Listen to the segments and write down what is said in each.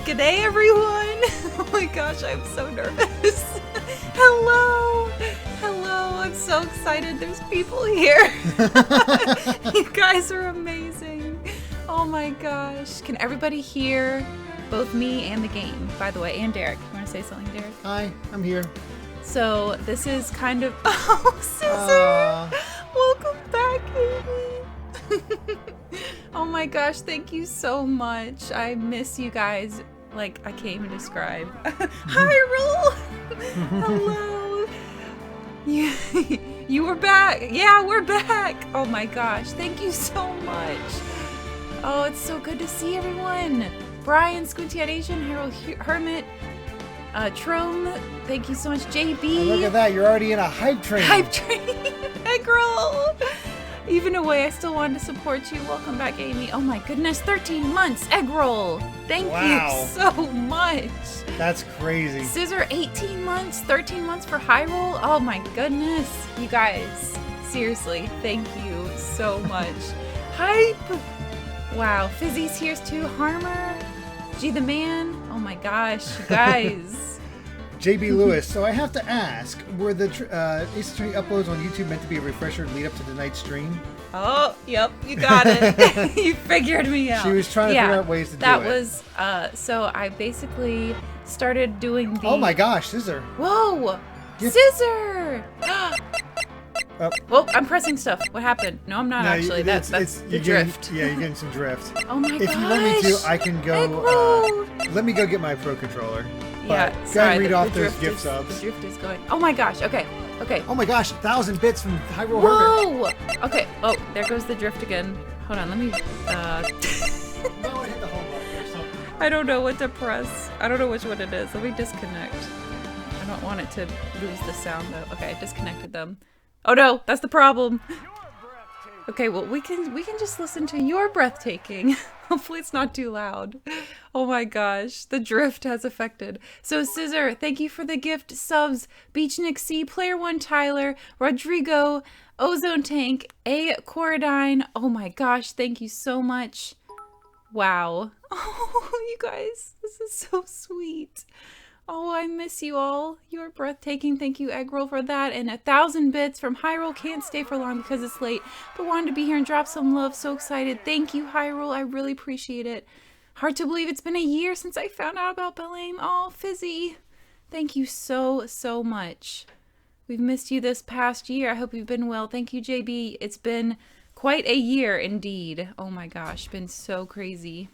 G'day, everyone. Oh my gosh, I'm so nervous. Hello. Hello. I'm so excited. There's people here. You guys are amazing. Oh my gosh. Can everybody hear both me and the game, by the way, and Derek? You want to say something, Derek? Hi, I'm here. So this is kind of... Oh, Scissor! Welcome back, Amy. Oh my gosh, thank you so much. I miss you guys like I can't even describe. Hyrule! Hello! You were back! Yeah, we're back! Oh my gosh, thank you so much. Oh, it's so good to see everyone. Brian, Squinty-Eyed Asian, Harold Hermit, Trome, thank you so much. JB. Oh, look at that, you're already in a hype train. Hype train. Egg roll. Even away, I still wanted to support you. Welcome back, Amy. Oh my goodness, 13 months, egg roll. Thank you so much. That's crazy. Scissor, 18 months, 13 months for Hyrule. Oh my goodness. You guys, seriously, thank you so much. Hype. Wow, Fizzy's here too. Harmer, G the Man. Oh my gosh, you guys. JB Lewis, so I have to ask, were the Ace Attorney uploads on YouTube meant to be a refresher lead up to tonight's stream? Oh, yep, you got it. You figured me out. She was trying to figure out ways to do it. That was, so I basically started doing the... Oh my gosh, Scissor. Whoa, Yeah. Scissor! Oh. Well, I'm pressing stuff. What happened? No, I'm not actually. That's the drift. You're getting some drift. Oh my gosh. If you want me to, I can go, let me go get my Pro Controller. Yeah, But sorry, go read off those drift gift subs. The drift is going. Oh my gosh, okay. Oh my gosh, 1,000 bits from Hyrule Hermit. Whoa! Okay, oh, there goes the drift again. Hold on, let me, No, I hit the home button or something. I don't know what to press. I don't know which one it is. Let me disconnect. I don't want it to lose the sound though. Okay, I disconnected them. Oh no, that's the problem. Okay, well we can just listen to Your Breathtaking. Hopefully it's not too loud. Oh my gosh, the drift has affected. So Scissor, thank you for the gift subs. Beachnik C, Player One Tyler, Rodrigo, Ozone Tank, A Coradine. Oh my gosh, thank you so much. Wow. Oh, you guys, this is so sweet. Oh, I miss you all. You're breathtaking. Thank you, Eggroll, for that. And 1,000 bits from Hyrule. Can't stay for long because it's late, but wanted to be here and drop some love. So excited. Thank you, Hyrule. I really appreciate it. Hard to believe it's been a year since I found out about BelleAim. Oh, Fizzy. Thank you so, so much. We've missed you this past year. I hope you've been well. Thank you, JB. It's been quite a year indeed. Oh my gosh, been so crazy.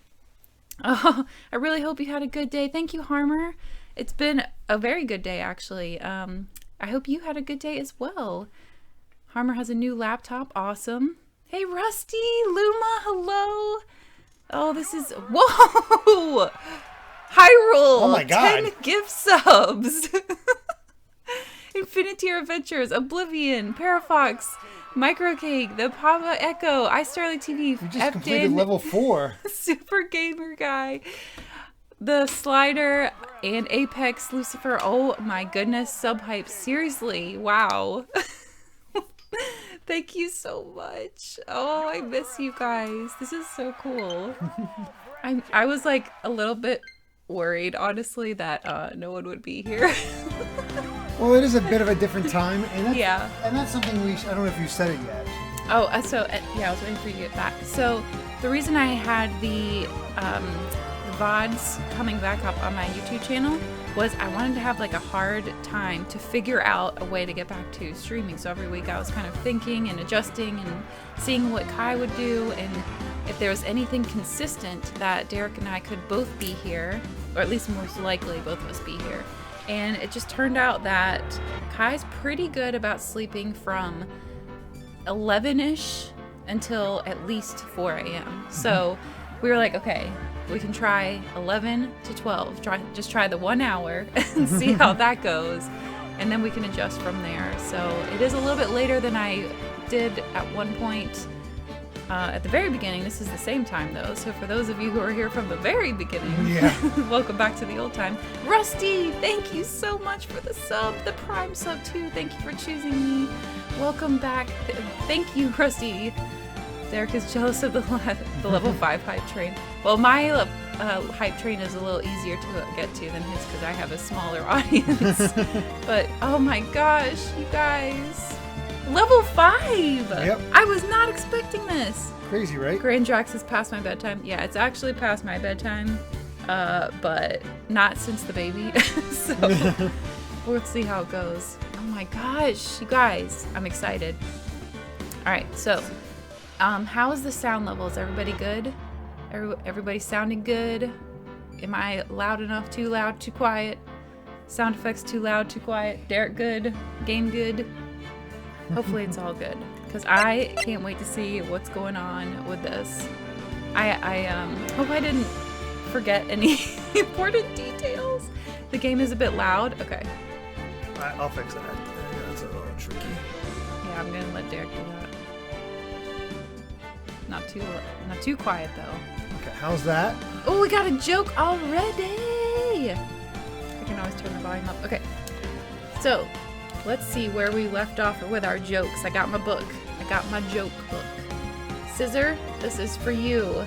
Oh, I really hope you had a good day. Thank you, Harmer. It's been a very good day, actually. I hope you had a good day as well. Harmer has a new laptop. Awesome. Hey, Rusty, Luma, hello. Oh, this is... Whoa! Hyrule! Oh my god. 10 gift subs! Infinitier Adventures, Oblivion, Parafox, Microcake, The Pava Echo, iStarlight TV, You just completed level 4. Super Gamer Guy, The Slider, and Apex Lucifer. Oh my goodness, Subhype. Seriously, wow. Thank you so much. Oh, I miss you guys. This is so cool. I was like a little bit worried, honestly, that no one would be here. Well, it is a bit of a different time, and that's, Yeah. and that's something I don't know if you said it yet. Oh, yeah, I was waiting for you to get back. So the reason I had the VODs coming back up on my YouTube channel was I wanted to have like a hard time to figure out a way to get back to streaming. So every week I was kind of thinking and adjusting and seeing what Kai would do, and if there was anything consistent that Derek and I could both be here, or at least most likely both of us be here. And it just turned out that Kai's pretty good about sleeping from 11-ish until at least 4 a.m. So we were like, okay, we can try 11 to 12. Just try the 1 hour and see how that goes. And then we can adjust from there. So it is a little bit later than I did at one point. At the very beginning, this is the same time though, so for those of you who are here from the very beginning, welcome back to the old time. Rusty, thank you so much for the sub, the Prime sub too, thank you for choosing me. Welcome back, thank you, Rusty. Derek is jealous of the level 5 hype train. Well, my hype train is a little easier to get to than his because I have a smaller audience. But oh my gosh, you guys. Level 5! Yep. I was not expecting this. Crazy, right? Grand Drax is past my bedtime. Yeah, it's actually past my bedtime. But not since the baby. So let's see how it goes. Oh my gosh, you guys. I'm excited. Alright, so how is the sound level? Is everybody good? Everybody sounding good? Am I loud enough? Too loud? Too quiet? Sound effects too loud? Too quiet? Derek good? Game good? Hopefully it's all good. Because I can't wait to see what's going on with this. I hope I didn't forget any important details. The game is a bit loud. Okay. I'll fix that. That's a little tricky. Yeah, I'm gonna let Derek do that. Not too quiet though. Okay, how's that? Oh, we got a joke already. I can always turn the volume up. Okay. So, let's see where we left off with our jokes. I got my book. I got my joke book. Scissor, this is for you.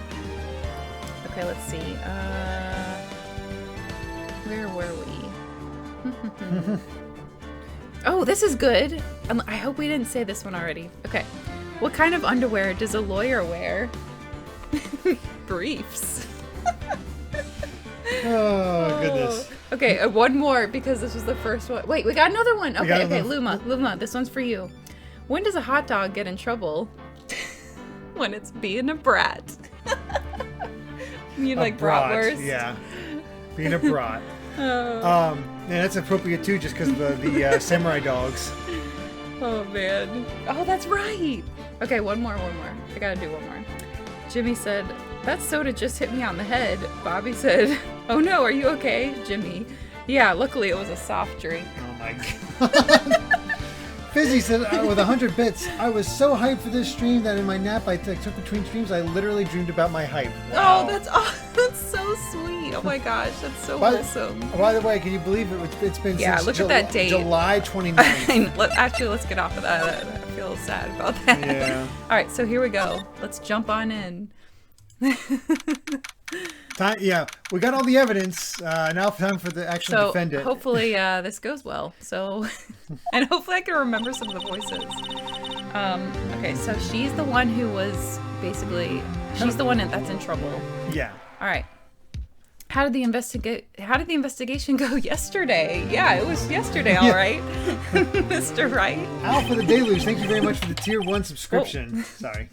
Okay, let's see. Where were we? Oh, this is good. I hope we didn't say this one already. Okay. What kind of underwear does a lawyer wear? Briefs. Oh, goodness. Okay, one more because this was the first one. Wait, we got another one. Okay, Luma, this one's for you. When does a hot dog get in trouble? When it's being a brat. You like bratwurst? Yeah. Being a brat. Yeah, that's appropriate too, just because of the samurai dogs. Oh man. Oh, that's right. Okay, one more. I gotta do one more. Jimmy said, "That soda just hit me on the head." Bobby said, "Oh no, are you okay?" Jimmy, "Yeah, luckily it was a soft drink." Oh my god. Fizzy said, with 100 bits, I was so hyped for this stream that in my nap I took between streams, I literally dreamed about my hype. Wow. Oh, that's so sweet. Oh my gosh, that's so wholesome. By the way, can you believe it's been since look at that date. July 29th. Actually, let's get off of that. I feel sad about that. Yeah. All right, so here we go. Let's jump on in. Yeah, we got all the evidence. Now time for the actual defendant. Hopefully this goes well. So, and hopefully I can remember some of the voices. Okay, so she's the one who was she's the one that's in trouble. Yeah. All right. How did the investigation go yesterday? Yeah, it was yesterday, all right. Mr. Wright. Al for the Deluge, thank you very much for the tier 1 subscription. Sorry.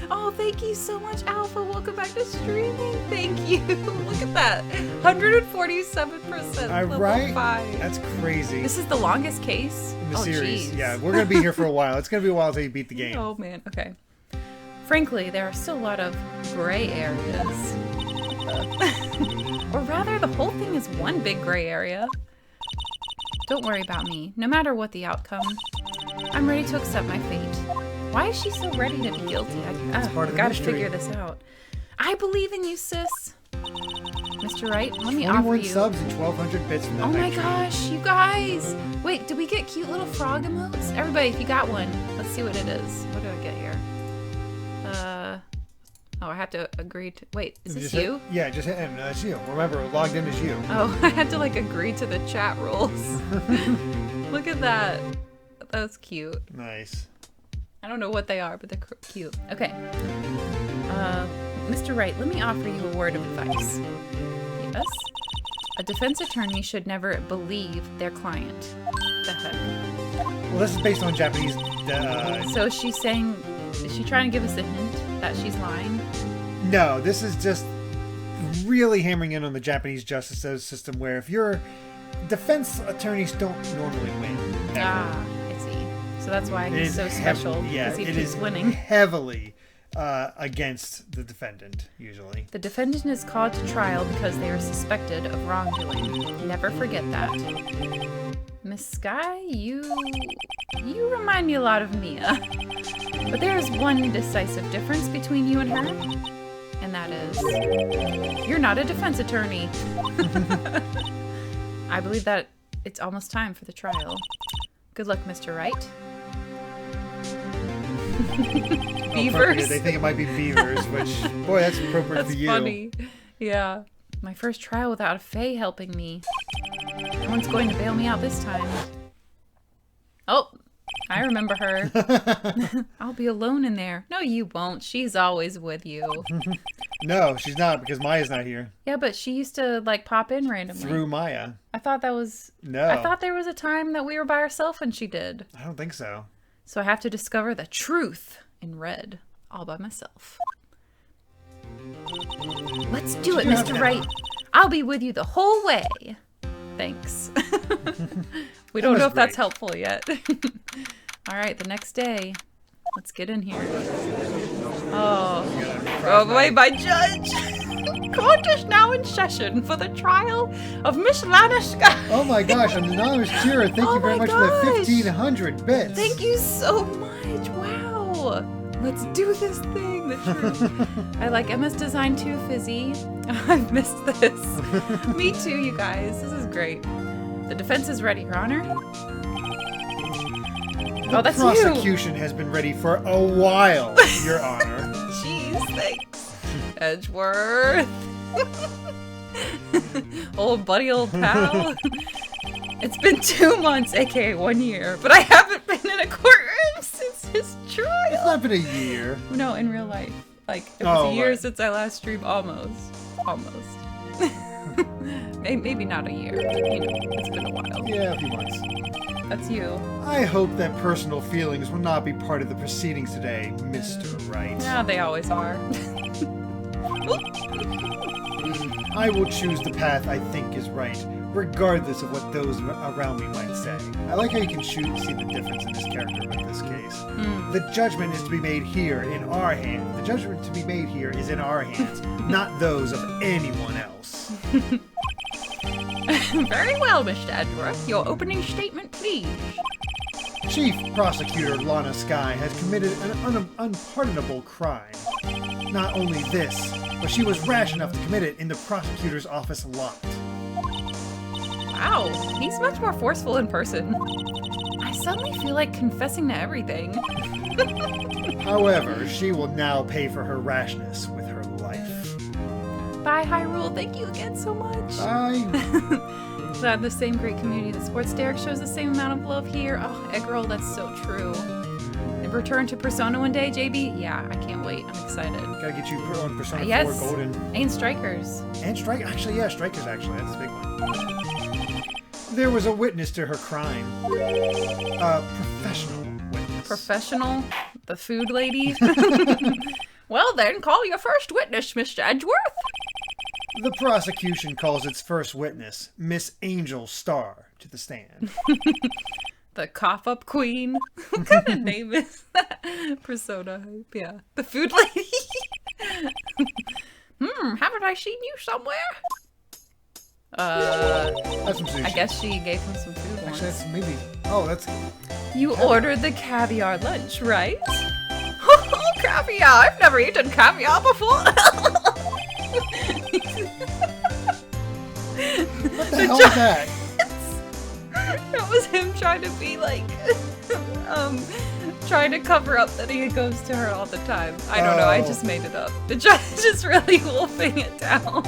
Oh, thank you so much, Alpha. Welcome back to streaming. Thank you. Look at that. 147%. All right. 5. That's crazy. This is the longest case in the series. Geez. Yeah, we're going to be here for a while. It's going to be a while until you beat the game. Oh, man. Okay. Frankly, there are still a lot of gray areas. Or rather, the whole thing is one big gray area. Don't worry about me. No matter what the outcome, I'm ready to accept my fate. Why is she so ready to be guilty? I gotta figure this out. I believe in you, sis. Mr. Wright, let me offer you... 21 subs and 1,200 bits from that. Oh my gosh, you guys! Wait, did we get cute little frog emotes? Everybody, if you got one, let's see what it is. What do I get here? Oh, I have to agree to... Wait, is this you? Yeah, just hit enter. That's you. Remember, logged in as you. Oh, I had to, agree to the chat rules. Look at that. That's cute. Nice. I don't know what they are, but they're cute. Okay. Mr. Wright, let me offer you a word of advice. Yes? A defense attorney should never believe their client. The heck? Well, this is based on Japanese... So she's saying... Is she trying to give us a hint that she's lying? No, this is just really hammering in on the Japanese justice system where if you're... Defense attorneys don't normally win. Ever. Ah, I see. So that's why he's so special. Because he keeps winning. Heavily against the defendant, usually. The defendant is called to trial because they are suspected of wrongdoing. Never forget that. Miss Sky, you remind me a lot of Mia. But there is one decisive difference between you and her, and that is, you're not a defense attorney. I believe that it's almost time for the trial. Good luck, Mr. Wright. Beavers? They think it might be beavers, which, boy, that's appropriate for you. That's funny. Yeah. My first trial without a Fae helping me. No one's going to bail me out this time. Oh, I remember her. I'll be alone in there. No, you won't. She's always with you. No, she's not, because Maya's not here. Yeah, but she used to, like, pop in randomly. Through Maya. I thought that was... No. I thought there was a time that we were by ourselves when she did. I don't think so. So I have to discover the truth in red, all by myself. Let's do it, Mr. Wright. I'll be with you the whole way. Thanks. We don't know if that's helpful yet. All right, the next day. Let's get in here. Oh boy, my judge. Court is now in session for the trial of Michelangelo. Oh my gosh, an anonymous juror. Thank you very much for the 1,500 bits. Thank you so much. Wow. Let's do this thing. The truth. I like Emma's design too, Fizzy. I've missed this. Me too, you guys. This is great. The defense is ready, Your Honor. The prosecution has been ready for a while, Your Honor. Jeez, thanks. Edgeworth. Old buddy, old pal. It's been 2 months, aka 1 year, but I haven't been in a courtroom since his trial. It's not been a year. No, in real life. Like, it was a year since I last streamed, almost. Maybe not a year, but, you know, it's been a while. Yeah, a few months. That's you. I hope that personal feelings will not be part of the proceedings today, Mr. Wright. Yeah, they always are. I will choose the path I think is right, regardless of what those around me might say. I like how you can see the difference in this character with this case. The judgment is to be made here in our hands. The judgment to be made here is in our hands, not those of anyone else. Very well, Mr. Edgeworth. Your opening statement, please. Chief Prosecutor Lana Skye has committed an unpardonable crime. Not only this, but she was rash enough to commit it in the prosecutor's office lot. Wow, he's much more forceful in person. I suddenly feel like confessing to everything. However, she will now pay for her rashness with her life. Bye, Hyrule. Thank you again so much. Bye. Glad the same great community that Sports Derek shows the same amount of love here. Oh, Eggroll, that's so true. And return to Persona one day, JB? Yeah, I can't wait. I'm excited. Gotta get you on Persona 4 yes. Golden. And Strikers. And Actually, yeah, Strikers, actually. That's a big one. There was a witness to her crime. A professional witness. Professional? The food lady? Well then, call your first witness, Mr. Edgeworth. The prosecution calls its first witness, Miss Angel Starr, to the stand. The cough-up queen. What kind of name is that? Persona hype, yeah. The food lady. Haven't I seen you somewhere? That's some sushi. I guess she gave him some food once. Actually, that's maybe... Oh, that's... You ordered the caviar lunch, right? Oh, caviar! I've never eaten caviar before! What the hell is that? That was him trying to be like, trying to cover up that he goes to her all the time. I don't know, I just made it up. The judge is really wolfing it down.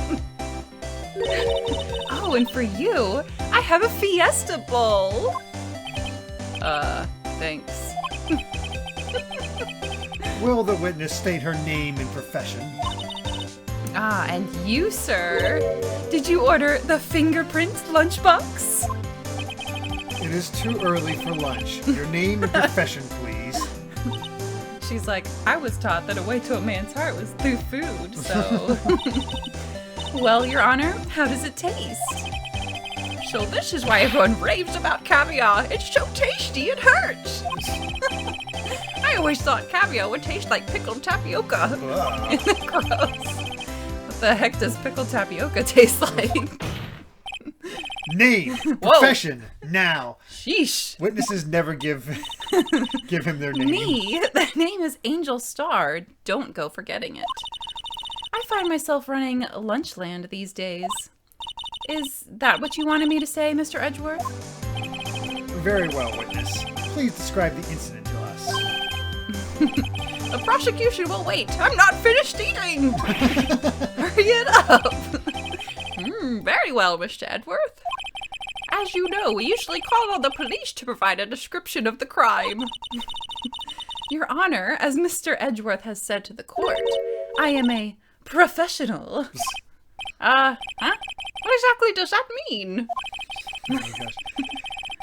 Oh, and for you, I have a Fiesta Bowl. Thanks. Will the witness state her name and profession? Ah, and you, sir, did you order the fingerprint lunchbox? It is too early for lunch. Your name and profession, please. She's like, I was taught that a way to a man's heart was through food, so... Well, Your Honor, how does it taste? So this is why everyone raves about caviar. It's so tasty, it hurts. I always thought caviar would taste like pickled tapioca. Gross. What the heck does pickled tapioca taste like? Name, profession, now. Sheesh. Witnesses never give him their name. Me? The name is Angel Star. Don't go forgetting it. I find myself running Lunchland these days. Is that what you wanted me to say, Mr. Edgeworth? Very well, witness. Please describe the incident to us. The prosecution will wait. I'm not finished eating. Hurry it up. Very well, Mr. Edgeworth. As you know, we usually call on the police to provide a description of the crime. Your Honor, as Mr. Edgeworth has said to the court, I am a professional. What exactly does that mean? Oh my gosh.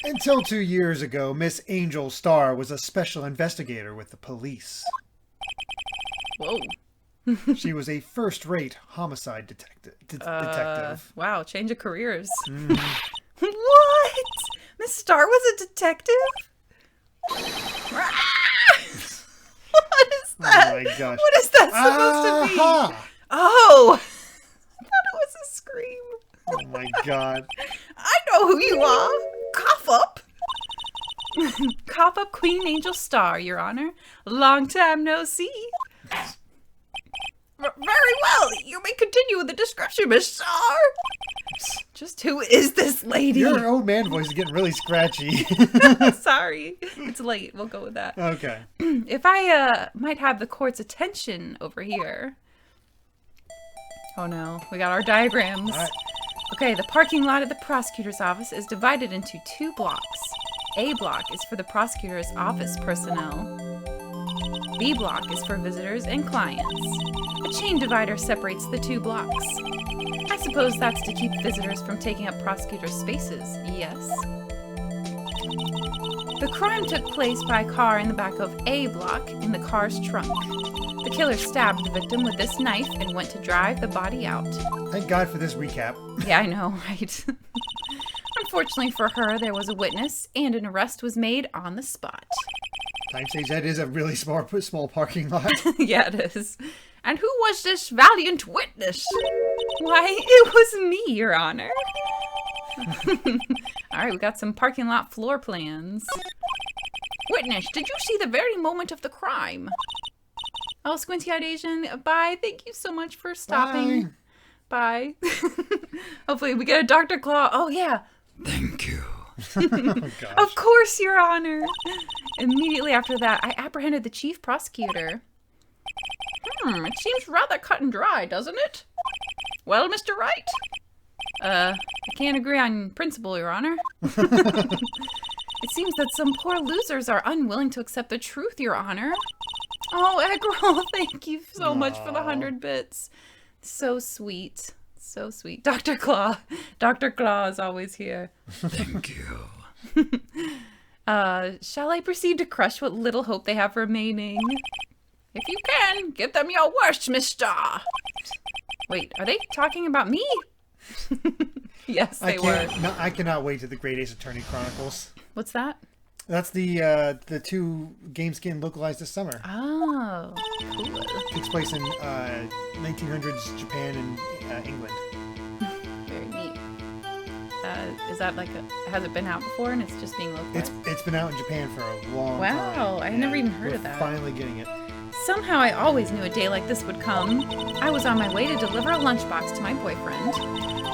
Until 2 years ago, Miss Angel Starr was a special investigator with the police. Whoa. She was a first-rate homicide detective. Wow, change of careers. Mm. What? Miss Starr was a detective? What is that? Oh my gosh. What is that supposed to be? Aha! Oh! I thought it was a scream. Oh my god. I know who you are. Cough up. Cough up Queen Angel Starr, Your Honor. Long time no see. Very well. You may continue with the description, Miss Starr. Just who is this lady? Your old man voice is getting really scratchy. Sorry. It's late. We'll go with that. Okay. If I might have the court's attention over here. Oh no, we got our diagrams. All right. Okay, the parking lot at the prosecutor's office is divided into 2 blocks. A block is for the prosecutor's office personnel. B block is for visitors and clients. A chain divider separates the 2 blocks. I suppose that's to keep visitors from taking up prosecutors' spaces, yes? The crime took place by car in the back of A block in the car's trunk. The killer stabbed the victim with this knife and went to drive the body out. Thank God for this recap. Yeah, I know, right? Unfortunately for her, there was a witness, and an arrest was made on the spot. Time says that is a really small parking lot. Yeah, it is. And who was this valiant witness? Why, it was me, Your Honor. All right, we got some parking lot floor plans. Witness, did you see the very moment of the crime? Oh, Squinty-Eyed Asian, bye. Thank you so much for stopping. Bye. Hopefully we get a Dr. Claw. Oh, yeah. Thank you. Oh, gosh. Of course, Your Honor. Immediately after that, I apprehended the chief prosecutor. It seems rather cut and dry, doesn't it? Well, Mr. Wright? I can't agree on principle, Your Honor. It seems that some poor losers are unwilling to accept the truth, Your Honor. Oh, Eggroll, thank you so much for the 100 bits. So sweet. So sweet. Dr. Claw. Dr. Claw is always here. Thank you. Shall I proceed to crush what little hope they have remaining? If you can, give them your worst, mister. Wait, are they talking about me? Yes, they were. No, I cannot wait to the Great Ace Attorney Chronicles. What's that? That's the 2 games getting localized this summer. Oh, cool. Takes place in 1900s Japan and England. Very neat. Is that like has it been out before and it's just being localized? It's been out in Japan for a long time. Wow, I've never even heard of that. Finally getting it. Somehow I always knew a day like this would come. I was on my way to deliver a lunchbox to my boyfriend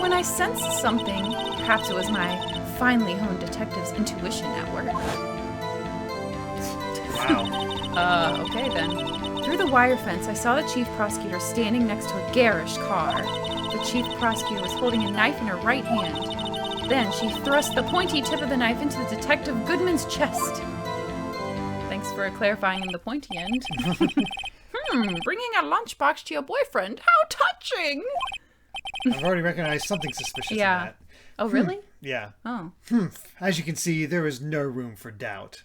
when I sensed something. Perhaps it was my finely honed detective's intuition at work. Wow. Okay then. Through the wire fence, I saw the chief prosecutor standing next to a garish car. The chief prosecutor was holding a knife in her right hand. Then she thrust the pointy tip of the knife into the detective Goodman's chest. Thanks for clarifying the pointy end. Bringing a lunchbox to your boyfriend? How touching! I've already recognized something suspicious in that. Oh, really? Yeah. Oh. As you can see, there is no room for doubt.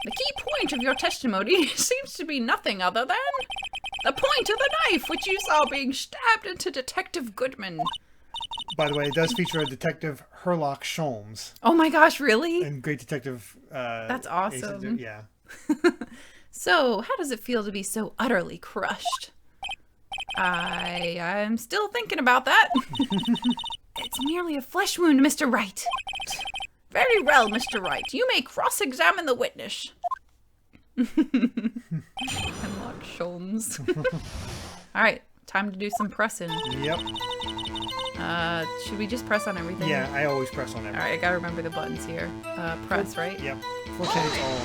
The key point of your testimony seems to be nothing other than the point of the knife which you saw being stabbed into Detective Goodman. By the way, it does feature a Detective Herlock Sholmes. Oh my gosh, really? And Great Detective... That's awesome. Yeah. So, how does it feel to be so utterly crushed? I'm still thinking about that. It's merely a flesh wound, Mr. Wright. Very well, Mr. Wright. You may cross-examine the witness. Hemlock Sholmes. All right, time to do some pressing. Yep. Should we just press on everything? Yeah, I always press on everything. All right, I gotta remember the buttons here. Press, right? Yep. Fortunately, it's all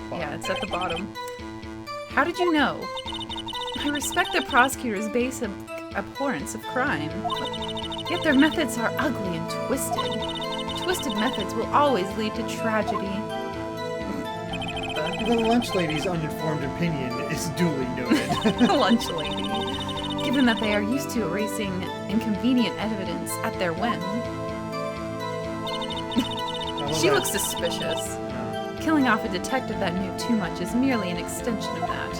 bottom. Yeah, it's at the bottom. How did you know? I respect the prosecutor's abhorrence of crime. Yet their methods are ugly and twisted. Twisted methods will always lead to tragedy. The lunch lady's uninformed opinion is duly noted. Lunch lady. Given that they are used to erasing inconvenient evidence at their whim. She looks suspicious. Killing off a detective that knew too much is merely an extension of that.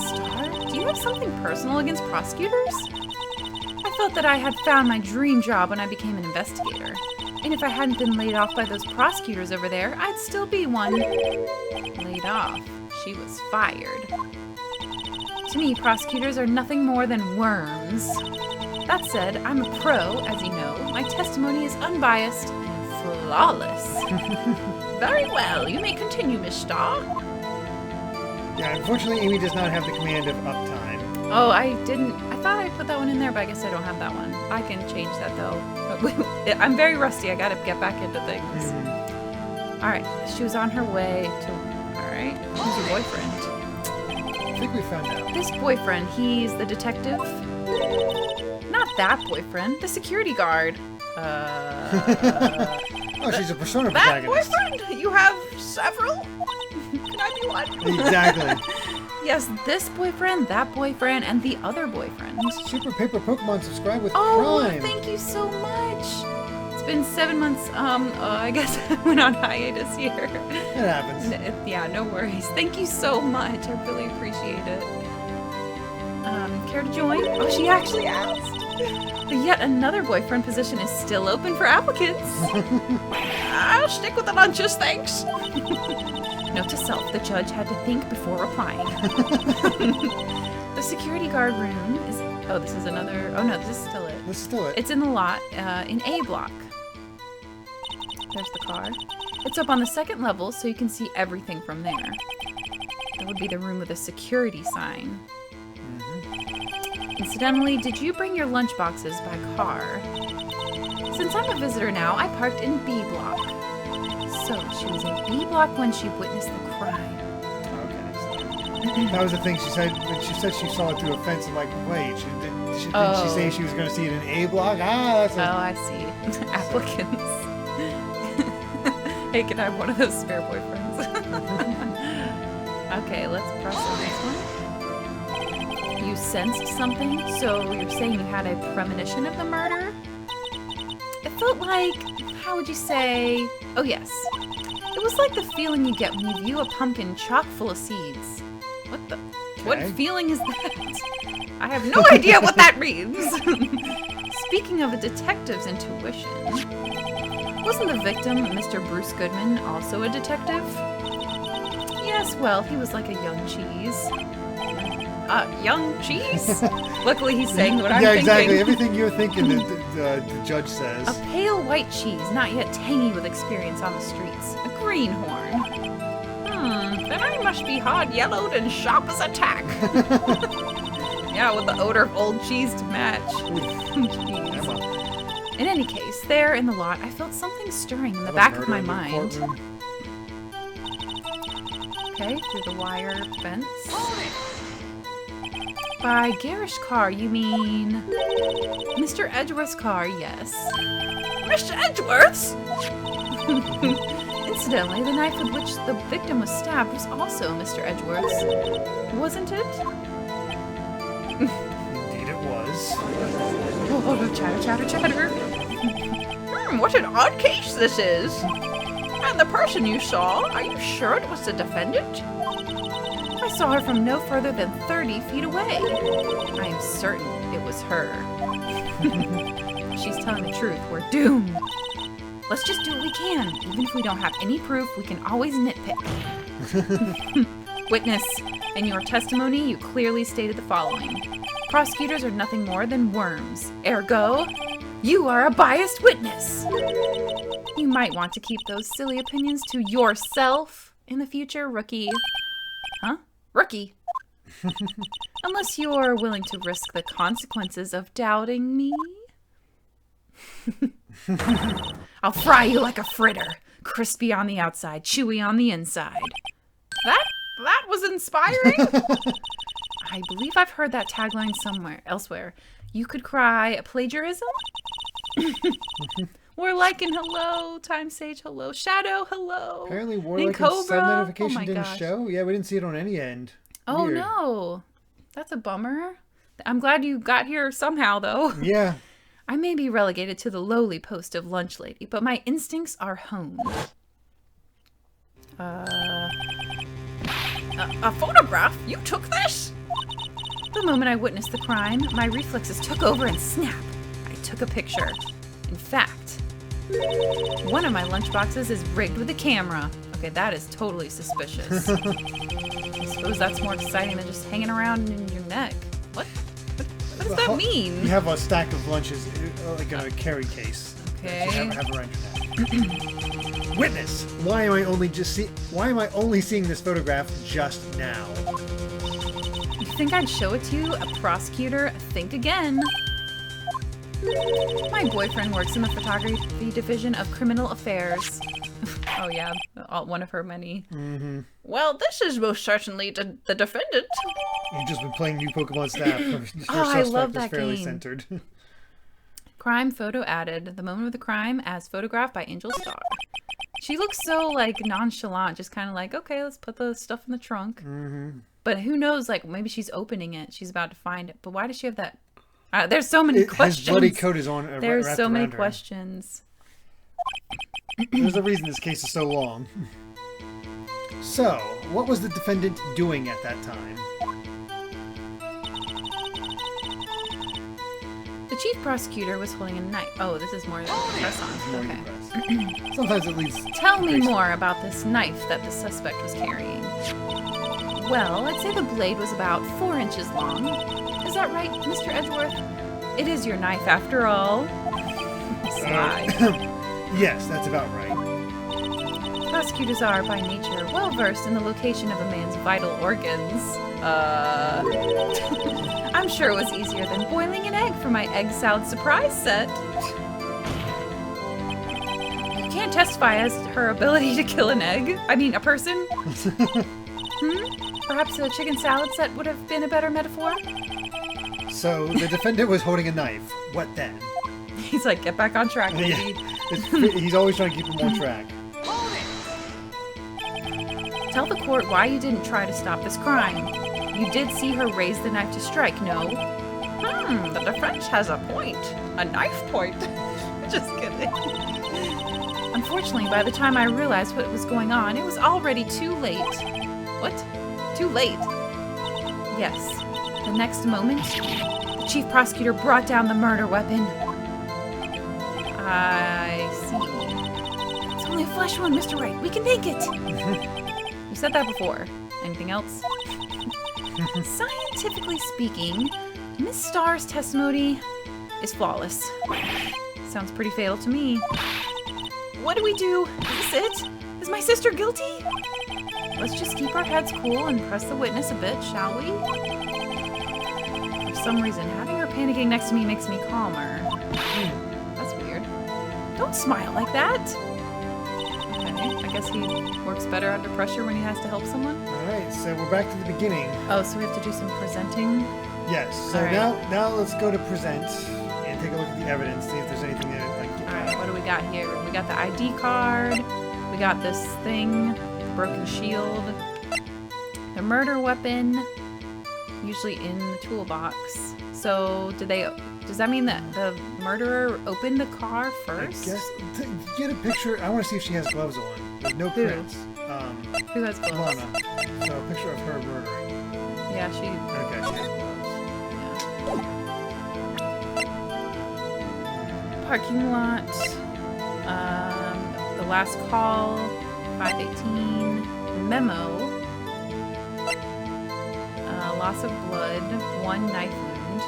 Star, do you have something personal against prosecutors? I felt that I had found my dream job when I became an investigator. And if I hadn't been laid off by those prosecutors over there, I'd still be one. Laid off. She was fired. To me, prosecutors are nothing more than worms. That said, I'm a pro, as you know. My testimony is unbiased and flawless. Very well. You may continue, Miss Starr. Yeah, unfortunately, Amy does not have the command of uptime. Oh, I didn't. I thought I put that one in there, but I guess I don't have that one. I can change that, though. I'm very rusty. I gotta get back into things. Alright, she was on her way to... Alright, who's your boyfriend? I think we found out. This boyfriend, he's the detective? Not that boyfriend, the security guard. Oh, she's a persona That protagonist. boyfriend? You have several? Can I be one? Exactly. Yes, this boyfriend, that boyfriend, and the other boyfriend. Super Paper Pokemon subscribe with Oh, Prime. thank you so much. It's been 7 months. I guess I went on hiatus here. It happens. Yeah, no worries. Thank you so much. I really appreciate it. Care to join? Oh, she actually asked. Yet another boyfriend position is still open for applicants. I'll stick with the lunches, thanks. Note to self, the judge had to think before replying. The security guard room is... Oh, this is another... Oh, no, this is still it. This is still it. It's in the lot, in A block. There's the car. It's up on the second level, so you can see everything from there. That would be the room with a security sign. Incidentally, did you bring your lunch boxes by car? Since I'm a visitor now, I parked in B block. So, she was in B block when she witnessed the crime. Okay. So that was the thing she said when she said she saw it through a fence. I'm like, wait, didn't she say she was going to see it in A block? Ah, that's I see. Applicants. Hey, can I have one of those spare boyfriends? Okay, let's press on this one. You sensed something? So you're saying you had a premonition of the murder? It felt like, how would you say? Oh yes. It was like the feeling you get when you view a pumpkin chock full of seeds. What the? Okay. What feeling is that? I have no idea what that means. Speaking of a detective's intuition, wasn't the victim, Mr. Bruce Goodman, also a detective? Yes, well, he was like a young cheese. Young cheese? Luckily he's saying what I'm thinking. Yeah, exactly. Everything you're thinking, the judge says. A pale white cheese, not yet tangy with experience on the streets. A greenhorn. Then I must be hard-yellowed and sharp as a tack. Yeah, with the odor of old cheese to match. Jeez. In any case, there in the lot, I felt something stirring in the back of my mind. Okay, through the wire fence. By garish car, you mean... Mr. Edgeworth's car, yes. Mr. Edgeworth's? Incidentally, the knife with which the victim was stabbed was also Mr. Edgeworth's. Wasn't it? Indeed it was. Oh, chatter, chatter, chatter. What an odd case this is. And the person you saw, are you sure it was the defendant? I saw her from no further than 30 feet away. I am certain it was her. She's telling the truth. We're doomed. Let's just do what we can. Even if we don't have any proof, we can always nitpick. Witness, in your testimony, you clearly stated the following. Prosecutors are nothing more than worms. Ergo, you are a biased witness. You might want to keep those silly opinions to yourself in the future, rookie. Huh? Rookie. Unless you're willing to risk the consequences of doubting me. I'll fry you like a fritter. Crispy on the outside, chewy on the inside. That was inspiring. I believe I've heard that tagline somewhere elsewhere. You could cry plagiarism? Warlike and hello. Time Sage, hello. Shadow, hello. Apparently Warlike and and Sun notification didn't gosh. show. Yeah, we didn't see it on any end. Oh, Weird. no. That's a bummer. I'm glad you got here somehow, though. Yeah. I may be relegated to the lowly post of lunch lady, but my instincts are honed. A photograph? You took this? The moment I witnessed the crime, my reflexes took over and snap. I took a picture. In fact, one of my lunchboxes is rigged with a camera. Okay, that is totally suspicious. I suppose that's more exciting than just hanging around in your neck. What does that mean? You have a stack of lunches, like in a carry case. Okay. Have around your neck. Witness. Why am I only seeing this photograph just now? You think I'd show it to you? A prosecutor? Think again. My boyfriend works in the photography division of criminal affairs. Oh yeah, one of her many. Mm-hmm. Well, this is most certainly the defendant. You've just been playing new Pokemon Snap. Her I suspect love is that fairly game. centered. Crime photo added. The moment of the crime as photographed by Angel Star. She looks so like nonchalant, just kind of like, okay, let's put the stuff in the trunk. Mm-hmm. But who knows? Like maybe she's opening it. She's about to find it. But why does she have that? There's so many questions. His bloody coat is on. There's so many her. questions. There's a reason this case is so long. So, what was the defendant doing at that time? The chief prosecutor was holding a knife. Oh, this is more than press on. More Okay. press. Sometimes it leads. Tell me gracefully. more about this knife that the suspect was carrying. Well, I'd say the blade was about 4 inches long. Is that right, Mr. Edgeworth? It is your knife after all. Sigh. Yes, that's about right. Prosecutors are, by nature, well versed in the location of a man's vital organs. I'm sure it was easier than boiling an egg for my egg salad surprise set. You can't testify as to her ability to kill an egg. I mean, a person. Perhaps a chicken salad set would have been a better metaphor? So, the defendant was holding a knife. What then? He's like, get back on track, lady. He's always trying to keep him on track. Tell the court why you didn't try to stop this crime. You did see her raise the knife to strike, no? The defense has a point. A knife point. Just kidding. Unfortunately, by the time I realized what was going on, it was already too late. What? Too late? Yes. The next moment, the chief prosecutor brought down the murder weapon. I see. It's only a flesh wound, Mr. Wright. We can make it. You said that before. Anything else? Scientifically speaking, Miss Starr's testimony is flawless. Sounds pretty fatal to me. What do we do? Is this it? Is my sister guilty? Let's just keep our heads cool and press the witness a bit, shall we? For some reason, having her panicking next to me makes me calmer. That's weird. Don't smile like that. Okay, I guess he works better under pressure when he has to help someone. Alright, so we're back to the beginning. Oh, so we have to do some presenting? Yes, so Alright. now let's go to present and take a look at the evidence, see if there's anything that Alright, what do we got here? We got the ID card. We got this thing. Broken shield. The murder weapon. Usually in the toolbox. So, does that mean that the murderer opened the car first? I guess, get a picture. I want to see if she has gloves on. With no Who? prints. Who has gloves? Lana. So a picture of her murdering. Yeah, she... Okay, she has gloves. Parking lot. The last call. 518. Memo. Loss of blood. 1 knife wound.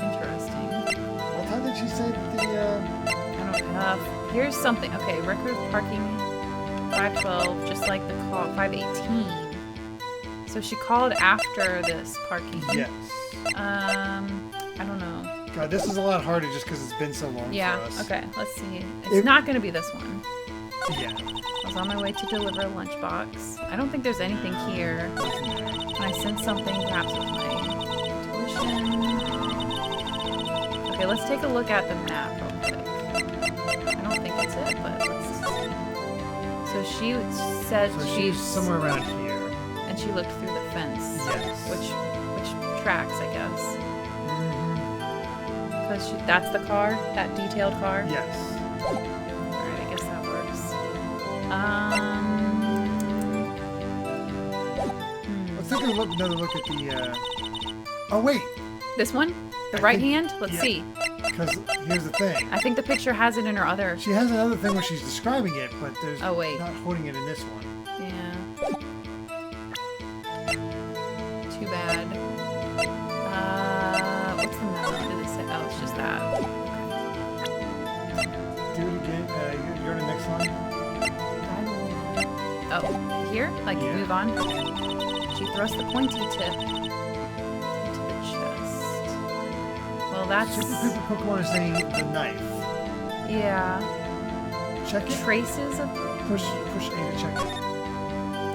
Interesting. What time did she say the, I don't know. Here's something. Okay, record of parking 512, just like the call 518. So she called after this parking. Yes. I don't know. God, this is a lot harder just because it's been so long Yeah, for us. okay, let's see. It's not going to be this one. Yeah. I was on my way to deliver a lunchbox. I don't think there's anything here. And I sent something perhaps with my intuition. Okay, let's take a look at the map real quick. I don't think it's it, but let's see. So she said So she's somewhere around here. and she looked through the fence. Yes. Which tracks, I guess. Because that's the car? That detailed car? Yes. Alright, I guess that works. Let's take another look at the, Oh, wait! This one? The right hand? Let's yeah. see. Because here's the thing. I think the picture has it in her other. She has another thing where she's describing it, but there's Oh, wait. not holding it in this one. Yeah. Too bad. What's the number? What did it say? Oh, it's just that. Do it again. You're on the next one. Oh, here? Like, Yeah. move on? She thrusts the pointy tip into the chest. Well, that's... Super People Pokemon is saying the knife. Yeah. Check it. Traces of... Push A to check it.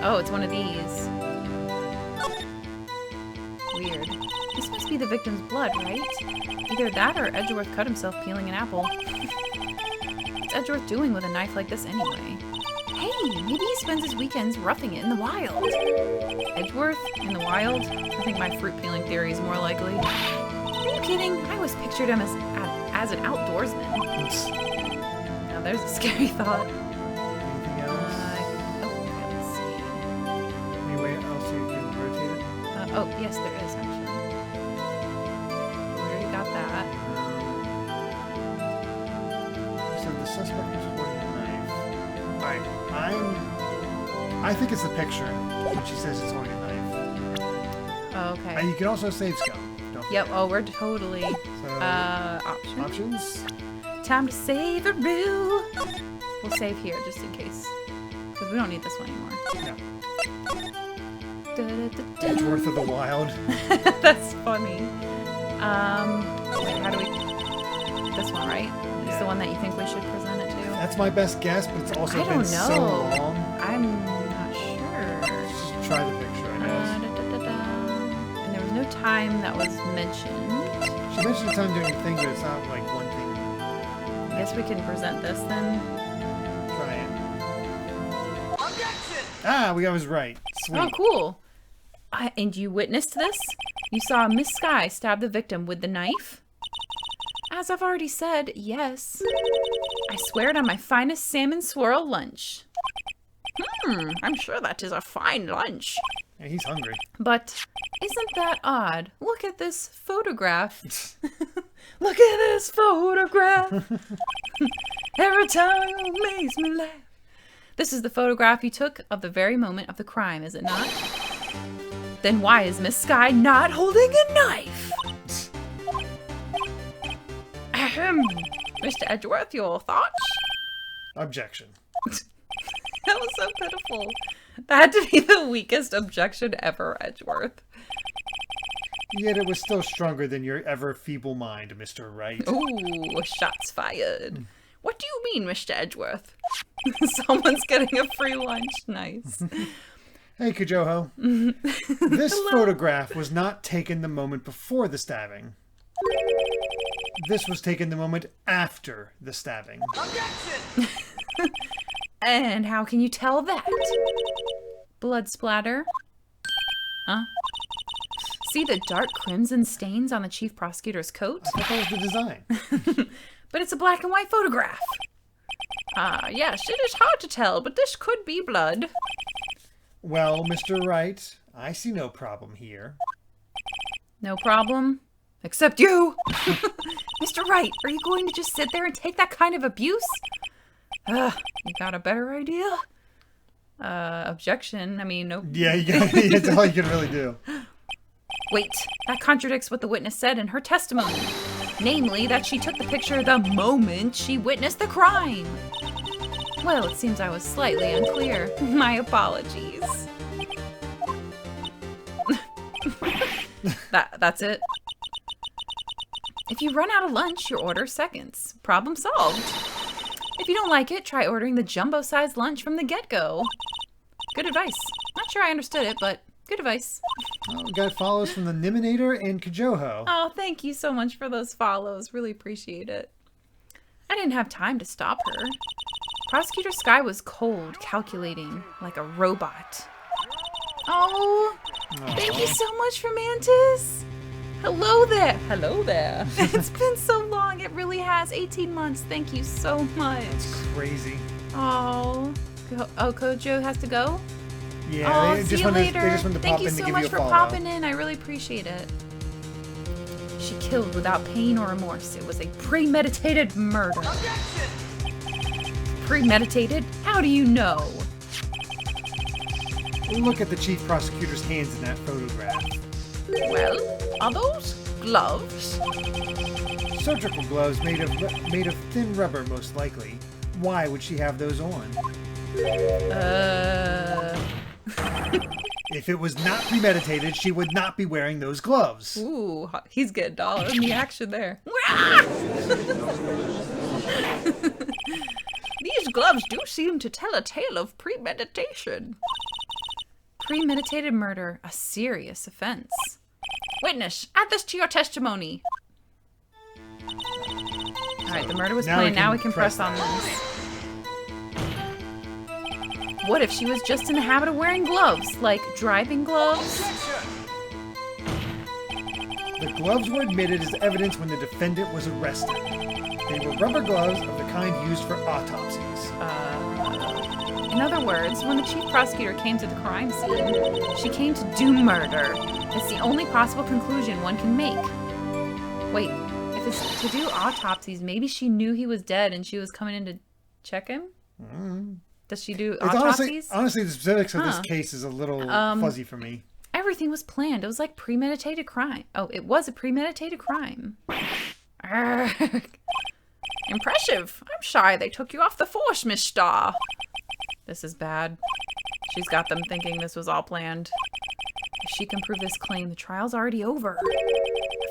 Oh, it's one of these. Weird. This must be the victim's blood, right? Either that or Edgeworth cut himself peeling an apple. What's Edgeworth doing with a knife like this anyway? Hey, maybe he spends his weekends roughing it in the wild. Edgeworth? In the wild? I think my fruit peeling theory is more likely. Are you kidding? I always pictured him as an outdoorsman. Now there's a scary thought. Anything else? Okay, let's see. Anyway, else you can rotate it? Oh, yes, there is, actually. We already got that. So the suspect was holding a knife. Alright, I think it's the picture when she says it's holding a knife. Oh, okay. And you can also save scum. Don't Yep, forget. oh, we're totally... So, options. options? Time to save a roo. We'll save here, just in case. Because we don't need this one anymore. No. Edgeworth of the Wild. That's funny. Wait, how do we... This one, right? It's the one that you think we should present it to? That's my best guess, but it's also I been don't so know. long. I'm not sure. Just try the picture, I guess. And there was no time that was mentioned. She mentioned the time doing a thing, but it's not like one thing. I guess we can present this then. Try it. Ah, I was right. Sweet. Oh, cool. And you witnessed this? You saw Miss Sky stab the victim with the knife? As I've already said, yes. I swear it on my finest salmon swirl lunch. I'm sure that is a fine lunch. Yeah, he's hungry. But isn't that odd? Look at this photograph. Look at this photograph. Every time it makes me laugh. This is the photograph you took of the very moment of the crime, is it not? Then why is Miss Sky not holding a knife? Ahem. Mr. Edgeworth, your thoughts? Objection. That was so pitiful. That had to be the weakest objection ever, Edgeworth. Yet it was still stronger than your ever feeble mind, Mr. Wright. Ooh, shots fired. What do you mean, Mr. Edgeworth? Someone's getting a free lunch. Nice. Hey, Kujoho. This photograph was not taken the moment before the stabbing. This was taken the moment after the stabbing. And how can you tell that? Blood splatter. Huh? See the dark crimson stains on the chief prosecutor's coat? I thought that was the design. But it's a black and white photograph. Yes, it is hard to tell, but this could be blood. Well, Mr. Wright, I see no problem here. No problem. Except you! Mr. Wright, are you going to just sit there and take that kind of abuse? You got a better idea? Objection. I mean, no. Yeah, that's all you can really do. Wait, that contradicts what the witness said in her testimony. Namely, that she took the picture the moment she witnessed the crime. Well, it seems I was slightly unclear. My apologies. That's it. If you run out of lunch, your order seconds. Problem solved. If you don't like it, try ordering the jumbo-sized lunch from the get-go. Good advice. Not sure I understood it, but good advice. We got follows from the Niminator and Kajoho. Oh, thank you so much for those follows. Really appreciate it. I didn't have time to stop her. Prosecutor Sky was cold, calculating, like a robot. Oh, thank you so much for Mantis. Hello there. Hello there. It's been so long. It really has. 18 months. Thank you so much. Crazy. Oh, Kojo has to go? Yeah, Oh, they see just you wanted, later. they just wanted to Thank pop you in to so give much you a for follow. popping in. I really appreciate it. She killed without pain or remorse. It was a premeditated murder. Premeditated? How do you know? Look at the chief prosecutor's hands in that photograph. Well, are those gloves? Surgical gloves made of thin rubber, most likely. Why would she have those on? If it was not premeditated, she would not be wearing those gloves. Ooh, he's getting all in the action there. These gloves do seem to tell a tale of premeditation. Premeditated murder, a serious offense. Witness, add this to your testimony. Alright, the murder was planned. Now we can press on this. What if she was just in the habit of wearing gloves? Like driving gloves? The gloves were admitted as evidence when the defendant was arrested. They were rubber gloves of the kind used for autopsies. In other words, when the chief prosecutor came to the crime scene, she came to do murder. It's the only possible conclusion one can make. Wait, if it's to do autopsies, maybe she knew he was dead and she was coming in to check him? Does she do autopsies? Honestly, the specifics of this case is a little fuzzy for me. Everything was planned. It was like premeditated crime. Oh, it was a premeditated crime. Arrgh. Impressive. I'm sorry they took you off the force, Miss Starr. This is bad. She's got them thinking this was all planned. If she can prove this claim, the trial's already over.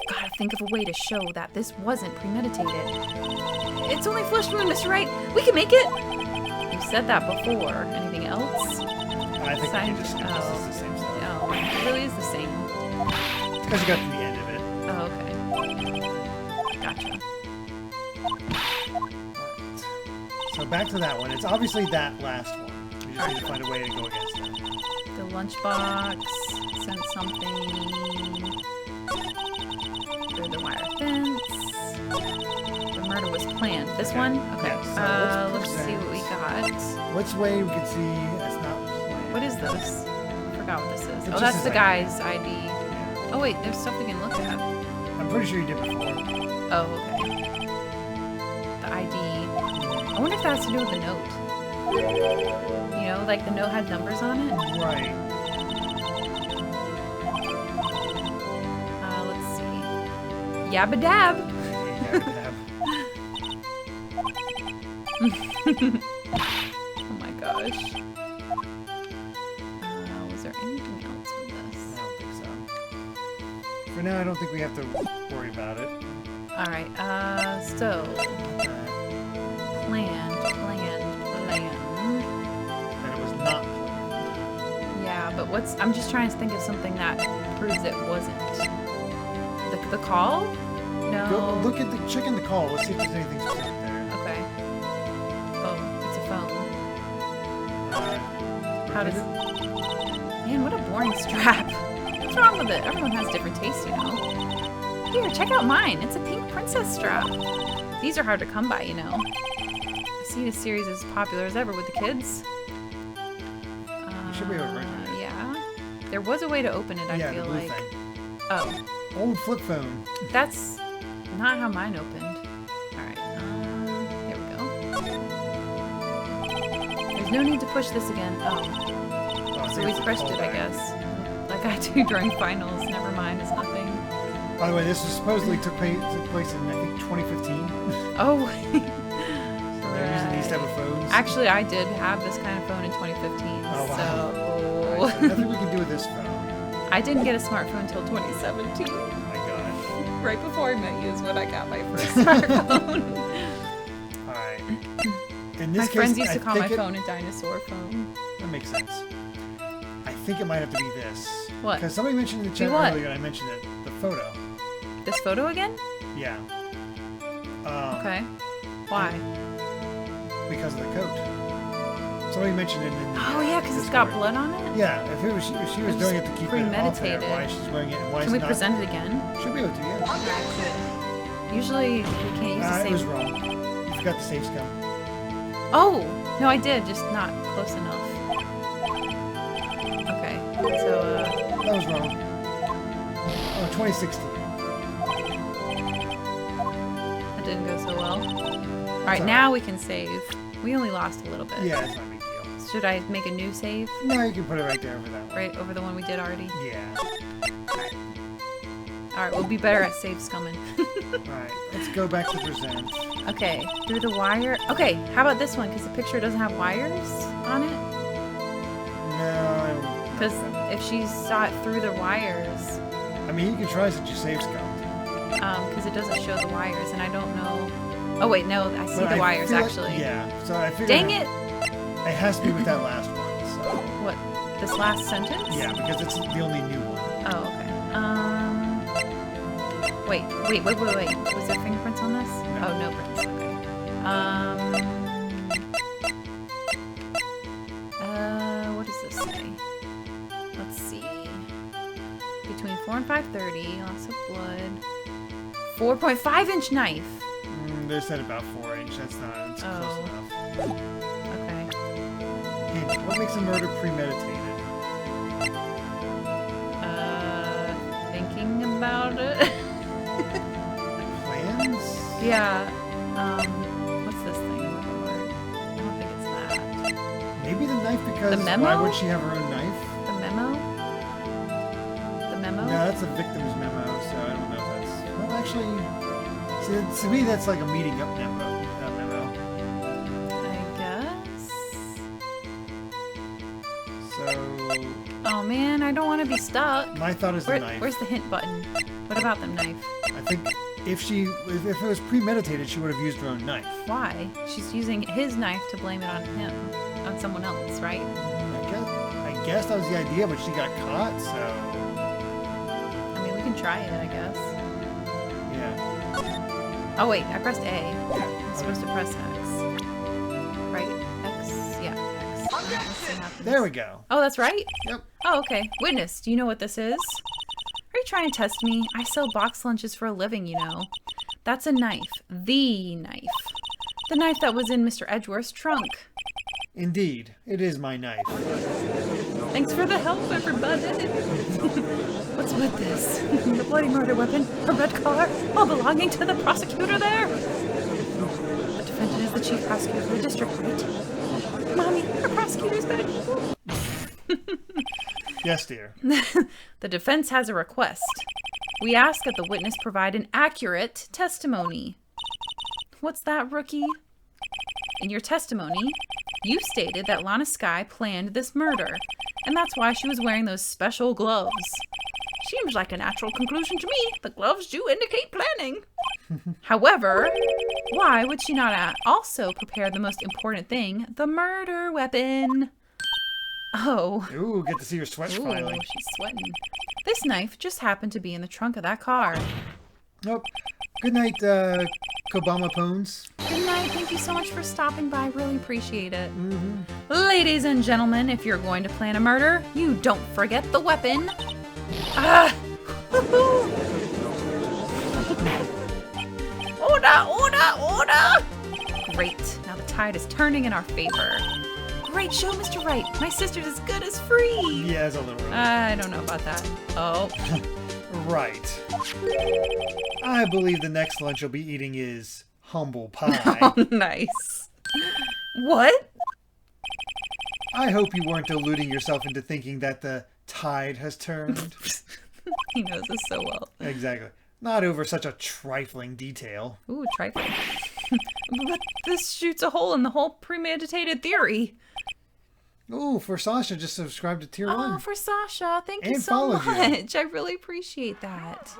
I've got to think of a way to show that this wasn't premeditated. It's only flesh wound, Mr. Wright. We can make it. You said that before. Anything else? I think we can just skip this. It's the same stuff. Oh, it really is the same. It's because you got to the end of it. Oh, okay. Gotcha. So back to that one. It's obviously that last one. We just need to find a way to go against it. The lunchbox sent something through the wire fence. The murder was planned. This one? Okay. Yeah, so let's see what we got. Which way we can see it's not planned. What is this? I forgot what this is. It's Oh, just that's his the ID. guy's ID. Oh wait, there's stuff we can look at. I'm pretty sure you did before. Oh, okay. The ID. I wonder if that has to do with the note. You know, like the note had numbers on it? Right. Let's see. Yabba dab. Oh my gosh. Was there anything else with this? I don't think so. For now, I don't think we have to worry about it. Alright, so... Planned. That it was not planned. Yeah, but what's... I'm just trying to think of something that proves it wasn't. The call? No. Go look at check in the call. Let's see if there's anything specific there. Okay. Oh, it's a phone. How does... Man, what a boring strap. What's wrong with it? Everyone has different tastes, you know. Here, check out mine. It's a pink princess strap. These are hard to come by, you know. I see this series is as popular as ever with the kids. Should be over it. Yeah. There was a way to open it, I Yeah, feel the blue like. thing. Oh. Old flip phone. That's not how mine opened. Alright, here we go. There's no need to push this again. Oh. So we pushed it, I guess. Like I do during finals. Never mind, it's nothing. By the way, this was supposedly took place in, I think, 2015. Oh. So they're using these type of phones. Actually, I did have this kind of phone in 2015. Oh, wow. So... Right, so nothing we can do with this phone. I didn't get a smartphone until 2017. Oh my god. Right before I met you is when I got my first smartphone. Alright. in this My case, friends used to I call my think phone a dinosaur phone. That makes sense. I think it might have to be this. What? Because somebody mentioned in the chat what? earlier, and I mentioned it. The photo. This photo again? Yeah. Okay. Why? Because of the coat. Somebody mentioned it in the, Oh yeah, because it's got blood on it? Yeah, if she was doing it to keep it off there, why she's wearing it and why Can we it's not... present it again? Should be able to, yeah. Usually we can't use the It same... was wrong. You forgot the save scum. Oh! No, I did, just not close enough. Okay, so That was wrong. Oh, 2016. that didn't go so well. Alright, now we can save. We only lost a little bit. Yeah, it's not a big deal. Should I make a new save? No, you can put it right there over that one. Right over the one we did already? Yeah. Alright, we'll be better at save scumming. Alright, let's go back to present. Okay, through the wire. Okay, how about this one? Because the picture doesn't have wires on it. No, I don't... Because if she saw it through the wires, I mean, you can try since you save scum. because it doesn't show the wires, and I don't know. Oh wait, no, I see But the I wires feel like- actually. yeah, so I figured... Dang it! It has to be with that last one, so... What? This last sentence? Yeah, because it's the only new one. Oh, okay. Wait. Was there fingerprints on this? No. Oh, no prints. Okay. What does this say? Let's see. Between 4 and 5:30, lots of blood. 4.5-inch knife. They said about 4-inch. That's not. It's close enough. Okay. Hint, what makes a murder premeditated? Thinking about it. Plans? Yeah. What's this thing? I don't think it's that. Maybe the knife because The memo? why would she have her own knife? The memo? The memo? No, that's a victim's memo, so I don't know if that's... Well, actually... To me, that's like a meeting up memo. I guess. So... Oh man, I don't want to be stuck. My thought is the knife. Where's the hint button? What about the knife? I think if it was premeditated, she would have used her own knife. Why? She's using his knife to blame it on him. On someone else, right? I guess that was the idea, but she got caught, so... I mean, we can try it, I guess. Yeah. Oh wait, I pressed A. I'm supposed to press X. Right? X? Yeah, X. Let's see what happens. There we go. Oh, that's right? Yep. Oh, okay. Witness, do you know what this is? Are you trying to test me? I sell box lunches for a living, you know. That's a knife. The knife. The knife that was in Mr. Edgeworth's trunk. Indeed, it is my knife. Thanks for the help, everybody. What's with this? The bloody murder weapon, a red car, all belonging to the prosecutor there. The defendant is the chief prosecutor of the district, right? Mommy, our prosecutor's back. Yes, dear. The defense has a request. We ask that the witness provide an accurate testimony. What's that, rookie? In your testimony, you stated that Lana Skye planned this murder, and that's why she was wearing those special gloves. Seems like a natural conclusion to me. The gloves do indicate planning. However, why would she not also prepare the most important thing, the murder weapon? Oh. Ooh, get to see her sweat Ooh, finally. she's sweating. This knife just happened to be in the trunk of that car. Nope. Good night, Kobama Pones. Good night. Thank you so much for stopping by. Really appreciate it. Ladies and gentlemen, if you're going to plan a murder, you don't forget the weapon. Ah! Woohoo! Order! Great. Now the tide is turning in our favor. Great show, Mr. Wright. My sister's as good as free. Yeah, it's a little early. I don't know about that. Oh. Right. I believe the next lunch you'll be eating is humble pie. Oh, nice. What? I hope you weren't deluding yourself into thinking that the tide has turned. He knows this so well. Exactly. Not over such a trifling detail. Ooh, trifling. But this shoots a hole in the whole premeditated theory. Ooh, for Sasha, just subscribe to Tier 1. Oh, for Sasha. Thank you And so followed you. much. I really appreciate that.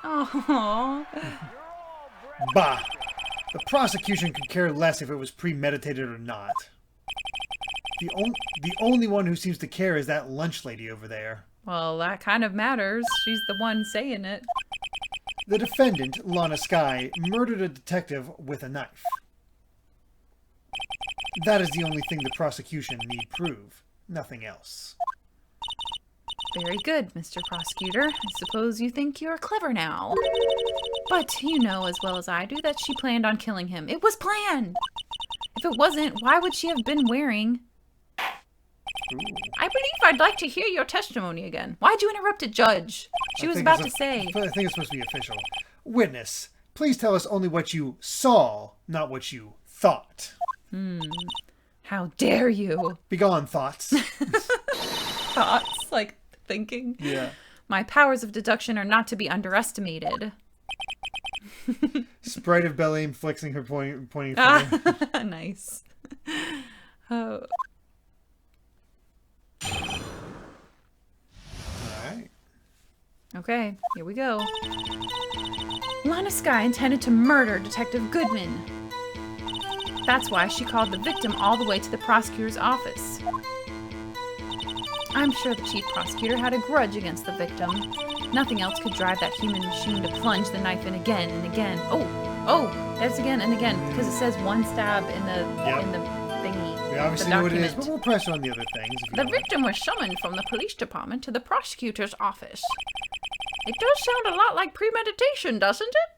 Oh. Bah! The prosecution could care less if it was premeditated or not. The only one who seems to care is that lunch lady over there. Well, that kind of matters. She's the one saying it. The defendant, Lana Skye, murdered a detective with a knife. That is the only thing the prosecution need prove. Nothing else. Very good, Mr. Prosecutor. I suppose you think you're clever now. But you know as well as I do that she planned on killing him. It was planned! If it wasn't, why would she have been wearing... Ooh. I believe I'd like to hear your testimony again. Why'd you interrupt a judge? She was about to say... I think it's supposed to be official. Witness, please tell us only what you saw, not what you thought. How dare you? Begone, thoughts. Thoughts? Like thinking? Yeah. My powers of deduction are not to be underestimated. Sprite of BelleAim flexing her pointing finger. Nice. Oh. Alright. Okay, here we go. Lana Skye intended to murder Detective Goodman. That's why she called the victim all the way to the prosecutor's office. I'm sure the chief prosecutor had a grudge against the victim. Nothing else could drive that human machine to plunge the knife in again and again. Oh, there's again and again, because it says one stab in the thingy. We obviously know what it is, but we'll press on the other things. The victim was summoned from the police department to the prosecutor's office. It does sound a lot like premeditation, doesn't it?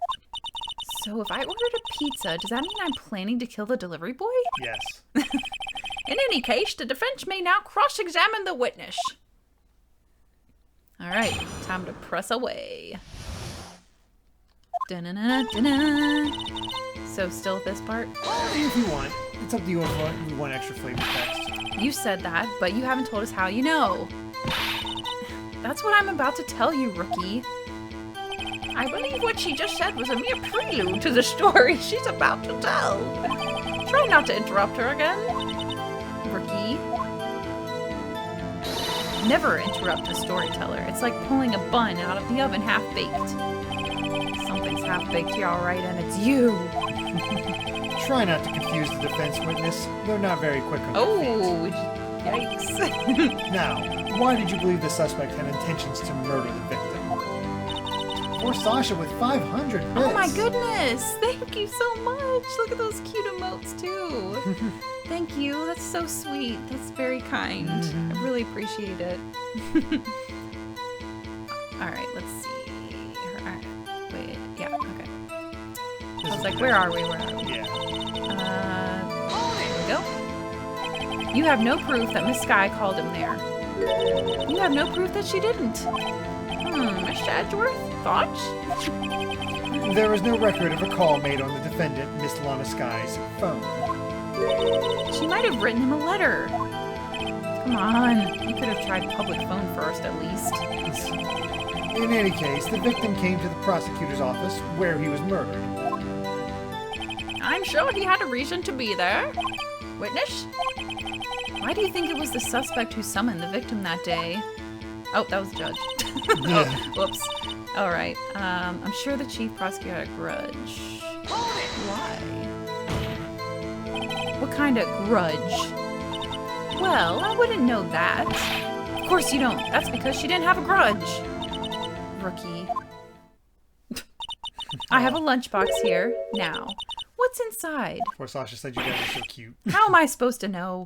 So if I ordered a pizza, does that mean I'm planning to kill the delivery boy? Yes. In any case, the defense may now cross-examine the witness. All right, time to press away. Da-na-na-na-na. So still this part? If you want. It's up to you if you want extra flavor text. You said that, but you haven't told us how you know. That's what I'm about to tell you, rookie. I believe what she just said was a mere prelude to the story she's about to tell. Try not to interrupt her again, rookie. Never interrupt a storyteller. It's like pulling a bun out of the oven half-baked. Something's half-baked here, all right, and it's you. Try not to confuse the defense witness. They're not very quick on their feet. Yikes. Now, why did you believe the suspect had intentions to murder the victim? Poor Sasha with 500 bits. Oh my goodness! Thank you so much! Look at those cute emotes too. Thank you. That's so sweet. That's very kind. I really appreciate it. Alright, let's see. Alright. Wait. Yeah, okay. I was like, where are we? Yeah. There we go. You have no proof that Miss Skye called him there. You have no proof that she didn't. Miss Shadworth? Thoughts? There is no record of a call made on the defendant, Miss Lana Skye's phone. She might have written him a letter. Come on, you could have tried public phone first at least. In any case, the victim came to the prosecutor's office where he was murdered. I'm sure he had a reason to be there. Witness? Why do you think it was the suspect who summoned the victim that day? Oh, that was the judge. Yeah. Oh, whoops. All right. I'm sure the chief prosecutor had a grudge. Why? What kind of grudge? Well, I wouldn't know that. Of course you don't. That's because she didn't have a grudge. Rookie. I have a lunchbox here. Now, what's inside? Poor Sasha said you guys are so cute. How am I supposed to know?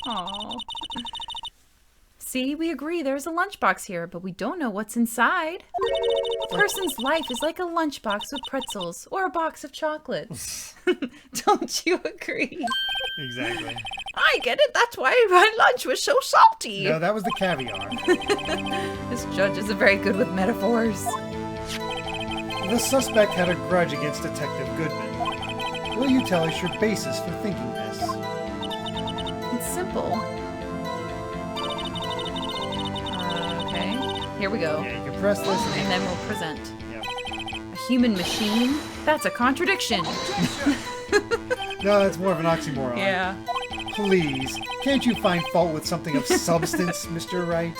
Aww. See, we agree there's a lunchbox here, but we don't know what's inside. A person's life is like a lunchbox with pretzels or a box of chocolates. Don't you agree? Exactly. I get it. That's why my lunch was so salty. No, that was the caviar. This judge isn't very good with metaphors. The suspect had a grudge against Detective Goodman. Will you tell us your basis for thinking this? It's simple. Okay, here we go. Yeah, you can press this And then we'll present. Yep. A human machine? That's a contradiction. No, that's more of an oxymoron. Yeah. Please, can't you find fault with something of substance, Mr. Wright?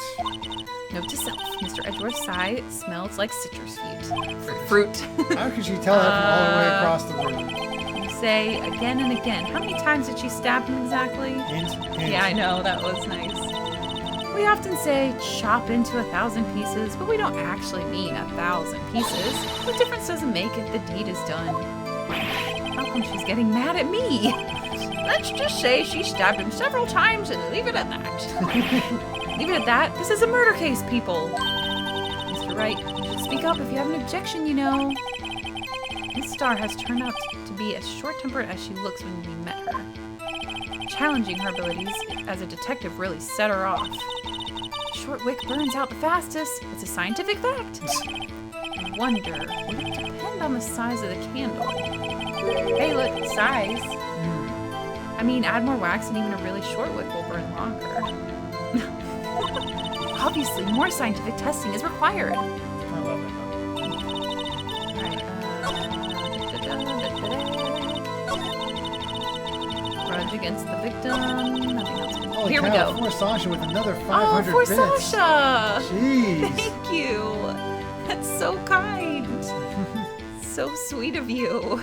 Note to self, Mr. Edgeworth's sigh smells like citrus fruit. How could she tell that from all the way across the room? You say again and again. How many times did she stab him exactly? Hint. Yeah, I know, that was nice. We often say chop into 1,000 pieces, but we don't actually mean 1,000 pieces. What difference does it make if the deed is done? How come she's getting mad at me? Let's just say she stabbed him several times and leave it at that. Leave it at that? This is a murder case, people. Mr. Wright, you should speak up if you have an objection, you know. Miss Starr has turned out to be as short-tempered as she looks when we met her. Challenging her abilities as a detective really set her off. Short wick burns out the fastest. It's a scientific fact. I wonder, would it depend on the size of the candle? Hey, look, size. I mean, add more wax and even a really short wick will burn longer. Obviously, more scientific testing is required. I love it. Grudge against the victim. Nothing else. Holy Here cow, we go. For Sasha with another 500 for bits. Sasha! Jeez. Thank you. That's so kind. So sweet of you.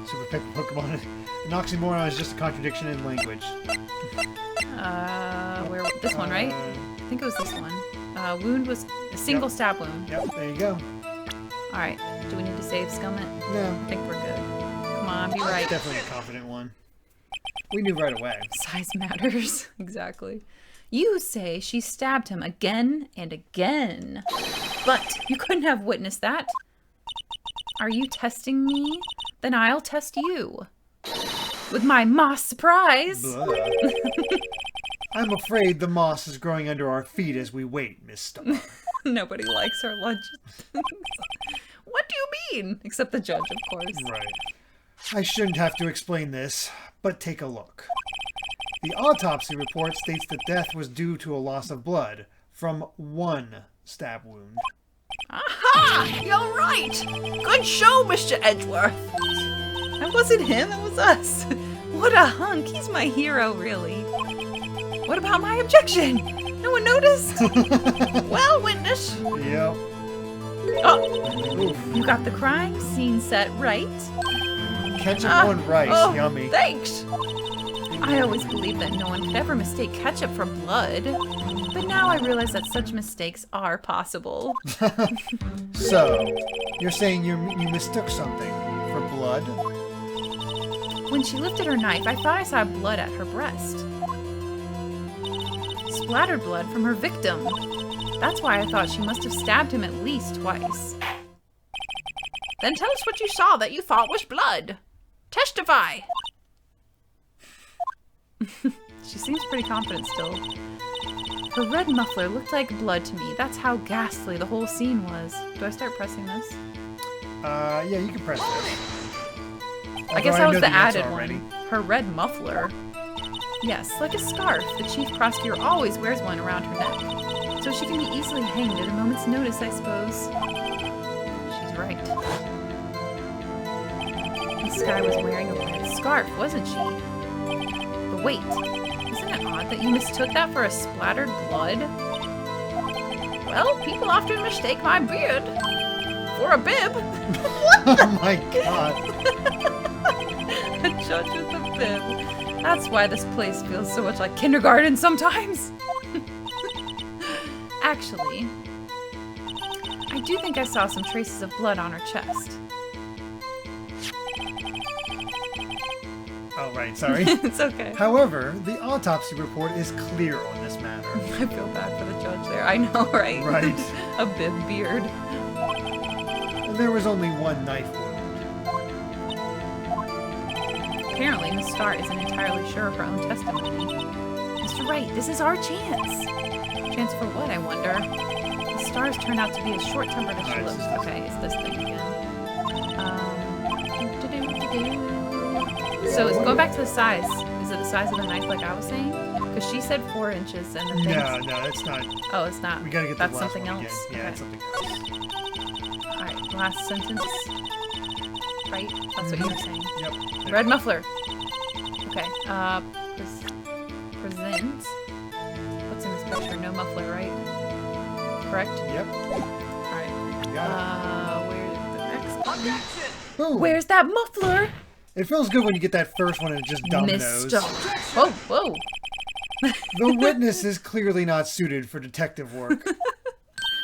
Super Pick Pokemon. An oxymoron is just a contradiction in language. Where this one, right? I think it was this one. Wound was a single stab wound. Yep, there you go. All right. Do we need to save Scummit? No. I think we're good. Come on, be right. Definitely a confident one. We knew right away. Size matters. Exactly. You say she stabbed him again and again. But you couldn't have witnessed that. Are you testing me? Then I'll test you. With my moss surprise. I'm afraid the moss is growing under our feet as we wait, Miss Starr. Nobody likes our lunch. What do you mean? Except the judge, of course. Right. I shouldn't have to explain this, but take a look. The autopsy report states that death was due to a loss of blood from one stab wound. Aha! You're right! Good show, Mr. Edgeworth! That wasn't him, it was us. What a hunk. He's my hero, really. What about my objection? No one noticed? Well, witness. Yep. Oh, Oof. you got the crime scene set right. Ketchup on rice. Oh, Yummy. Thanks. I always believed that no one could ever mistake ketchup for blood. But now I realize that such mistakes are possible. So, you're saying you mistook something for blood? When she lifted her knife, I thought I saw blood at her breast. Splattered blood from her victim. That's why I thought she must have stabbed him at least twice. Then tell us what you saw that you thought was blood. Testify! She seems pretty confident still. Her red muffler looked like blood to me. That's how ghastly the whole scene was. Do I start pressing this? Yeah, you can press this. I guess that was the added already. one. Her red muffler. Yes, like a scarf. The chief prosecutor always wears one around her neck. So she can be easily hanged at a moment's notice, I suppose. She's right. This guy was wearing a red scarf, wasn't she? But wait, isn't it odd that you mistook that for a splattered blood? Well, people often mistake my beard for a bib. Oh my god. A judge with a bib. That's why this place feels so much like kindergarten sometimes. Actually, I do think I saw some traces of blood on her chest. Oh, right, sorry. It's okay. However, the autopsy report is clear on this matter. I feel bad for the judge there. I know, right? Right. A bib beard. There was only one knife wound. Apparently, Miss Starr isn't entirely sure of her own testimony. Mr. Wright, this is our chance. Chance for what, I wonder? Miss Starr's turned out to be as short-tempered as she Alright, looks. Okay, it's this thing again. So it's going back to the size. Is it the size of the knife like I was saying? Because she said 4 inches and the thing. No, it's not. Oh, it's not. We gotta get That's the last something one else. again. Yeah, Okay. it's something else. Alright, last sentence. Right? That's what you were saying. Yep. Red muffler. Okay, present. What's in this picture? No muffler, right? Correct? Yep. Alright. Got Where's the next one? it. Boom. Where's that muffler? It feels good when you get that first one and it just dominoes. Mr. Whoa, whoa. The witness is clearly not suited for detective work.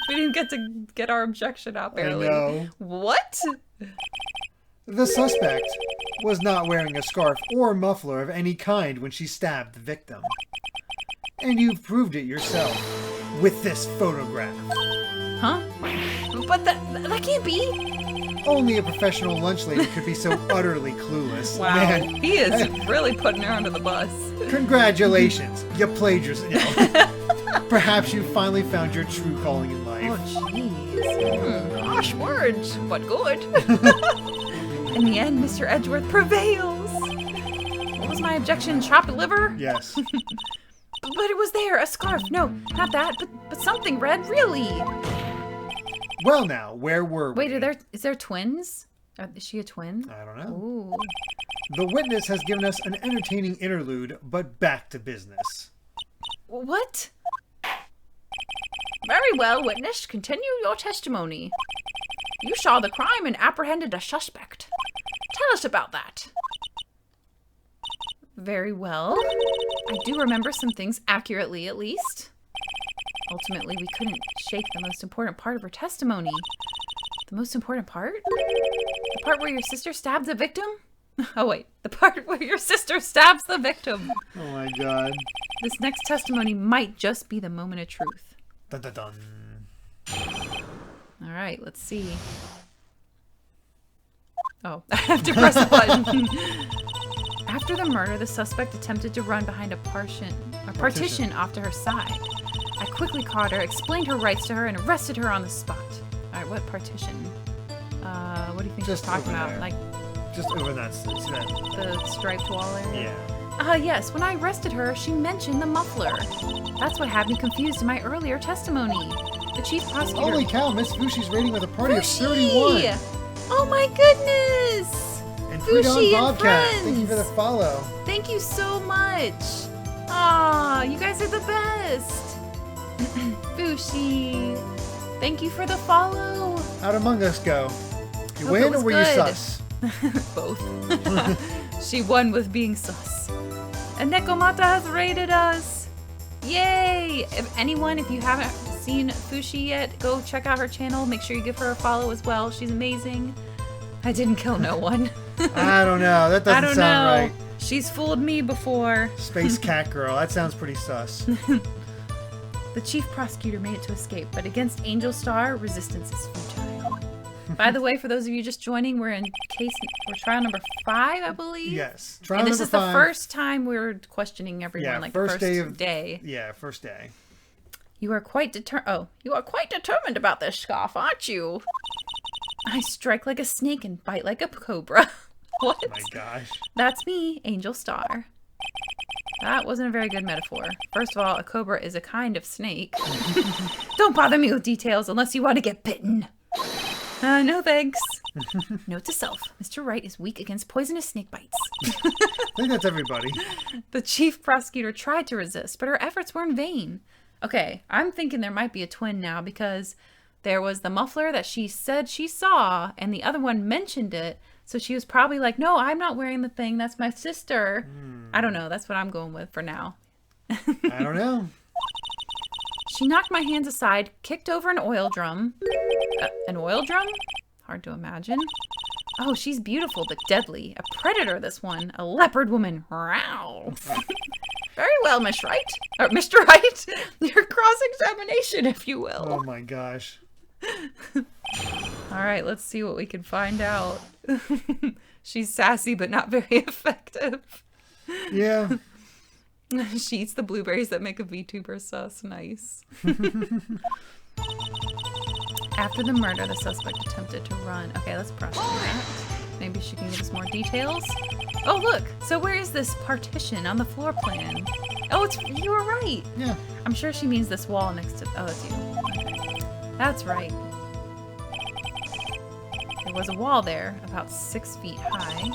We didn't get to get our objection out, barely. I know. What? The suspect was not wearing a scarf or muffler of any kind when she stabbed the victim. And you've proved it yourself with this photograph. Huh? But that can't be. Only a professional lunch lady could be so utterly clueless. Wow, Man, he is really putting her under the bus. congratulations, you played yourself. Perhaps you finally found your true calling in life. Oh, jeez. Harsh words, but good. In the end, Mr. Edgeworth prevails. What was my objection? Chopped liver? Yes. But it was there, a scarf. No, not that, but something red, really. Well now, where were we? Wait, is there twins? Is she a twin? I don't know. Ooh. The witness has given us an entertaining interlude, but back to business. What? Very well, witness. Continue your testimony. You saw the crime and apprehended a suspect. Tell us about that. Very well. I do remember some things accurately, at least. Ultimately, we couldn't shake the most important part of her testimony. The most important part? The part where your sister stabs the victim? Oh wait, the part where your sister stabs the victim. Oh my god. This next testimony might just be the moment of truth. Dun dun dun. All right, let's see. Oh, I have to press a button. After the murder, the suspect attempted to run behind a partition off to her side. I quickly caught her, explained her rights to her, and arrested her on the spot. All right, what partition? What do you think she's talking about? There. Like just over that. See that? the striped wall area? Yeah. Yes. When I arrested her, she mentioned the muffler. That's what had me confused in my earlier testimony. The chief prosecutor... Holy cow, Miss Fushi's rating with a party of Fushi! 31. Oh my goodness! And Fushi Freedom and Bobcat, friends! thank you for the follow. Thank you so much! Aw, you guys are the best! Fushi! Thank you for the follow! How'd Among Us go? You Hope it win or was were you good. sus? Both. She won with being sus. And Nekomata has rated us! Yay! If you haven't seen Fushi yet, go check out her channel. Make sure you give her a follow as well. She's amazing. I didn't kill no one. I don't know. That doesn't sound right. She's fooled me before. Space cat girl. That sounds pretty sus. The chief prosecutor made it to escape, but against Angel Star, resistance is futile. By the way, for those of you just joining, we're trial number 5, I believe. Yes. And this is the first time we're questioning everyone, Yeah, like first day. Yeah, first day. You are quite determined about this scarf, aren't you? I strike like a snake and bite like a cobra. What? Oh my gosh. That's me, Angel Star. That wasn't a very good metaphor. First of all, a cobra is a kind of snake. Don't bother me with details unless you want to get bitten. No thanks. Note to self, Mr. Wright is weak against poisonous snake bites. I think that's everybody. The chief prosecutor tried to resist, but her efforts were in vain. Okay, I'm thinking there might be a twin now because there was the muffler that she said she saw and the other one mentioned it. So she was probably like, no, I'm not wearing the thing. That's my sister. I don't know. That's what I'm going with for now. I don't know. She knocked my hands aside, kicked over an oil drum. An oil drum? Hard to imagine. Oh, she's beautiful but deadly. A predator, this one. A leopard woman. Wow. Very well, Miss Wright. Or Mr. Wright. Your cross-examination, if you will. Oh my gosh. All right, let's see what we can find out. She's sassy but not very effective. Yeah. She eats the blueberries that make a VTuber sus. Nice. After the murder, the suspect attempted to run. Okay, let's press on that. Maybe she can give us more details. Oh, look. So where is this partition on the floor plan? Oh, you were right. Yeah. I'm sure she means this wall next to... Oh, it's you. Okay. That's right. There was a wall there, about 6 feet high.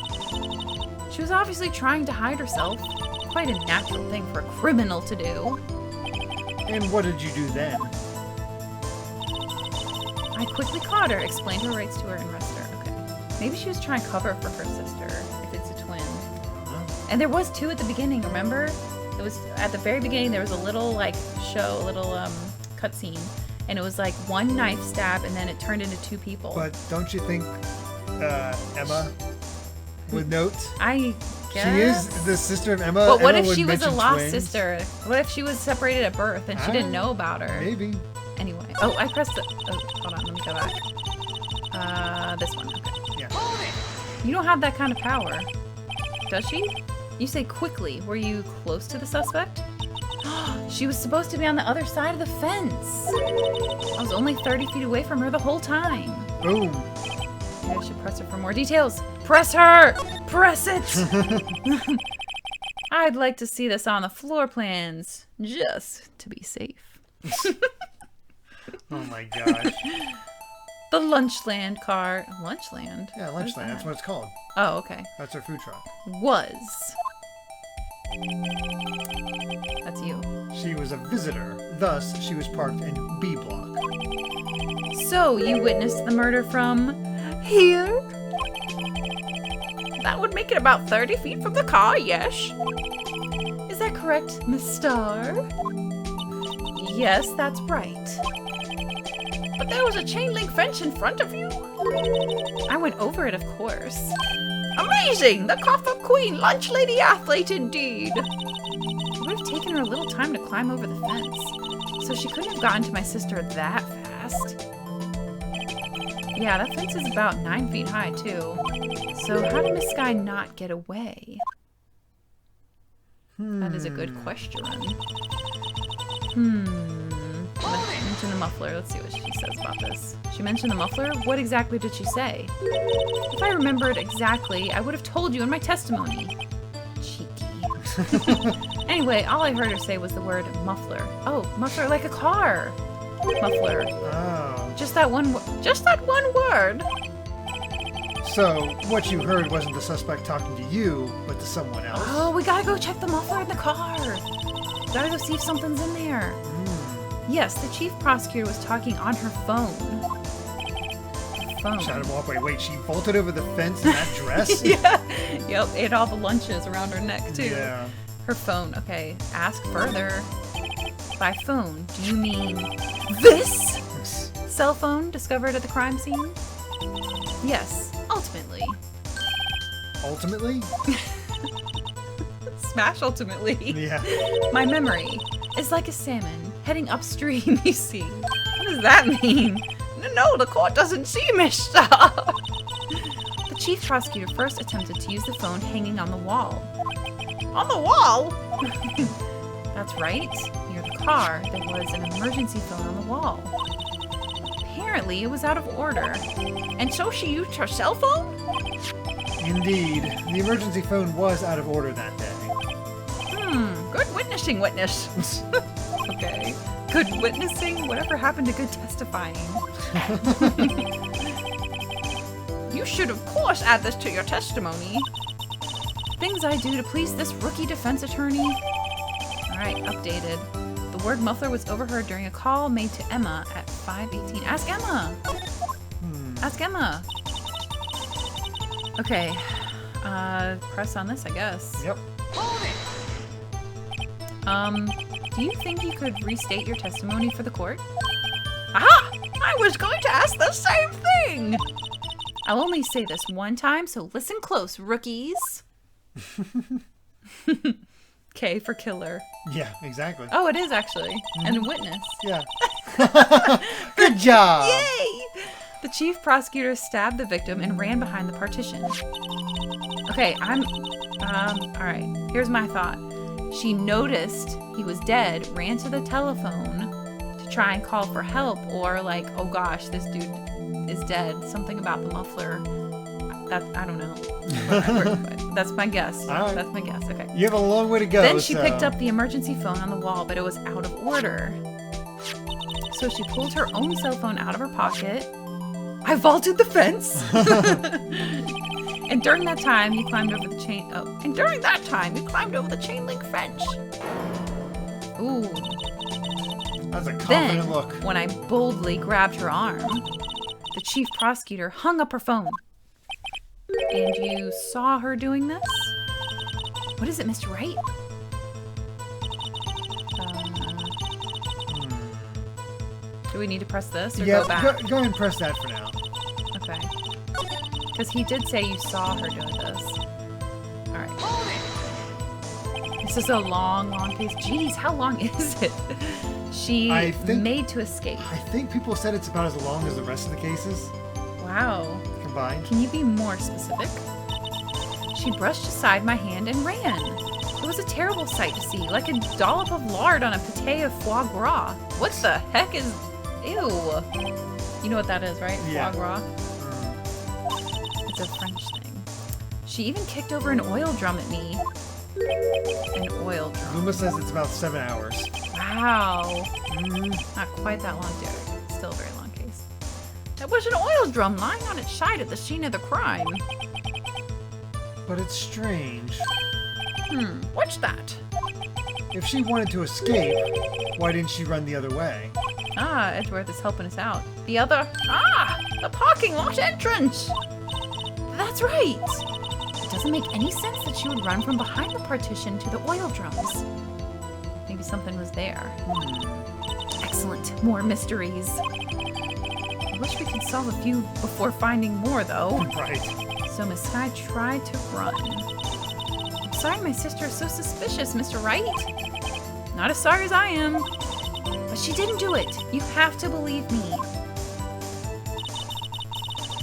She was obviously trying to hide herself. Quite a natural thing for a criminal to do. And what did you do then? I quickly caught her, explained her rights to her, and arrested her. Okay. Maybe she was trying to cover for her sister, if it's a twin. Huh? And there was 2 at the beginning, remember? It was at the very beginning, there was a little, like, show, a little, cutscene. And it was, like, 1 knife stab, and then it turned into 2 people. But don't you think Emma would note? I guess. She is the sister of Emma. But what Emma if she would was a mention lost twins. sister? What if she was separated at birth and she didn't know about her? Maybe. Anyway. Oh, I pressed it. Oh, hold on. Let me go back. This one. Okay. Yeah. You don't have that kind of power. Does she? You say quickly. Were you close to the suspect? She was supposed to be on the other side of the fence. I was only 30 feet away from her the whole time. Boom. Maybe I should press her for more details. Press her! Press it! I'd like to see this on the floor plans, just to be safe. Oh my gosh. The Lunchland car. Lunchland? Yeah, Lunchland. That's what it's called. Oh, okay. That's our food truck. Was. That's you. She was a visitor. Thus, she was parked in B block. So, you witnessed the murder from here? That would make it about 30 feet from the car, yes? Is that correct, Miss Starr? Yes, that's right. But there was a chain link fence in front of you? I went over it, of course. Amazing! The cough-up queen, lunch lady athlete indeed! It would have taken her a little time to climb over the fence, so she couldn't have gotten to my sister that fast. Yeah, that fence is about 9 feet high, too. So how did Miss Sky not get away? That is a good question. Mention the muffler. Let's see what she says about this. She mentioned the muffler? What exactly did she say? If I remembered exactly, I would have told you in my testimony. Cheeky. Anyway, all I heard her say was the word muffler. Oh, muffler like a car. Muffler. Oh. Just that one word. So, what you heard wasn't the suspect talking to you, but to someone else. Oh, we gotta go check the muffler in the car. Gotta go see if something's in there. Yes, the chief prosecutor was talking on her phone. Shadow walkway. Wait, she vaulted over the fence in that dress? Yeah. Yep, ate all the lunches around her neck, too. Yeah. Her phone. Okay, ask further. By phone, do you mean this? Cell phone discovered at the crime scene? Yes, ultimately. Ultimately? Smash ultimately. Yeah. My memory is like a salmon heading upstream, you see. What does that mean? No, the court doesn't see me, stop. The chief prosecutor first attempted to use the phone hanging on the wall. On the wall? That's right. Near the car, there was an emergency phone on the wall. Apparently, it was out of order. And so she used her cell phone? Indeed. The emergency phone was out of order that day. Good witnessing, witness. Okay. Good witnessing? Whatever happened to good testifying? You should, of course, add this to your testimony. Things I do to please this rookie defense attorney. Alright, updated. The word muffler was overheard during a call made to Emma at 5:18. Ask Emma! Ask Emma! Okay. Press on this, I guess. Yep. Do you think you could restate your testimony for the court? Aha! I was going to ask the same thing! I'll only say this one time, so listen close, rookies. K for killer. Yeah, exactly. Oh, it is actually. And a witness. Yeah. Good job! Yay! The chief prosecutor stabbed the victim and ran behind the partition. Okay, alright. Here's my thought. She noticed he was dead, ran to the telephone to try and call for help, or like, oh gosh, this dude is dead. Something about the muffler. I don't know. Whatever. That's my guess. Right. That's my guess. Okay. You have a long way to go. Then she picked up the emergency phone on the wall, but it was out of order. So she pulled her own cell phone out of her pocket. I vaulted the fence. And during that time, you climbed over the chain. Oh, and during that time, you climbed over the chain link fence. Ooh. That's a confident Then, look. when I boldly grabbed her arm, the chief prosecutor hung up her phone. And you saw her doing this? What is it, Mr. Wright? Do we need to press this or go back? Go ahead and press that for now. Okay. Because he did say you saw her doing this. Alright. This is a long, long case. Jeez, how long is it? She made to escape. I think people said it's about as long as the rest of the cases. Wow. Combined. Can you be more specific? She brushed aside my hand and ran. It was a terrible sight to see, like a dollop of lard on a pâté of foie gras. What the heck is... Ew. You know what that is, right? Yeah. Foie gras. It's a French thing. She even kicked over an oil drum at me. An oil drum. Luma says it's about 7 hours. Wow. Not quite that long, Derek. Still a very long case. It was an oil drum lying on its side at the scene of the crime. But it's strange. What's that? If she wanted to escape, why didn't she run the other way? Ah, Edgeworth is helping us out. The parking lot entrance! That's right! It doesn't make any sense that she would run from behind the partition to the oil drums. Maybe something was there. Excellent. More mysteries. I wish we could solve a few before finding more, though. Right. So Miss Sky tried to run. I'm sorry my sister is so suspicious, Mr. Wright. Not as sorry as I am. But she didn't do it. You have to believe me.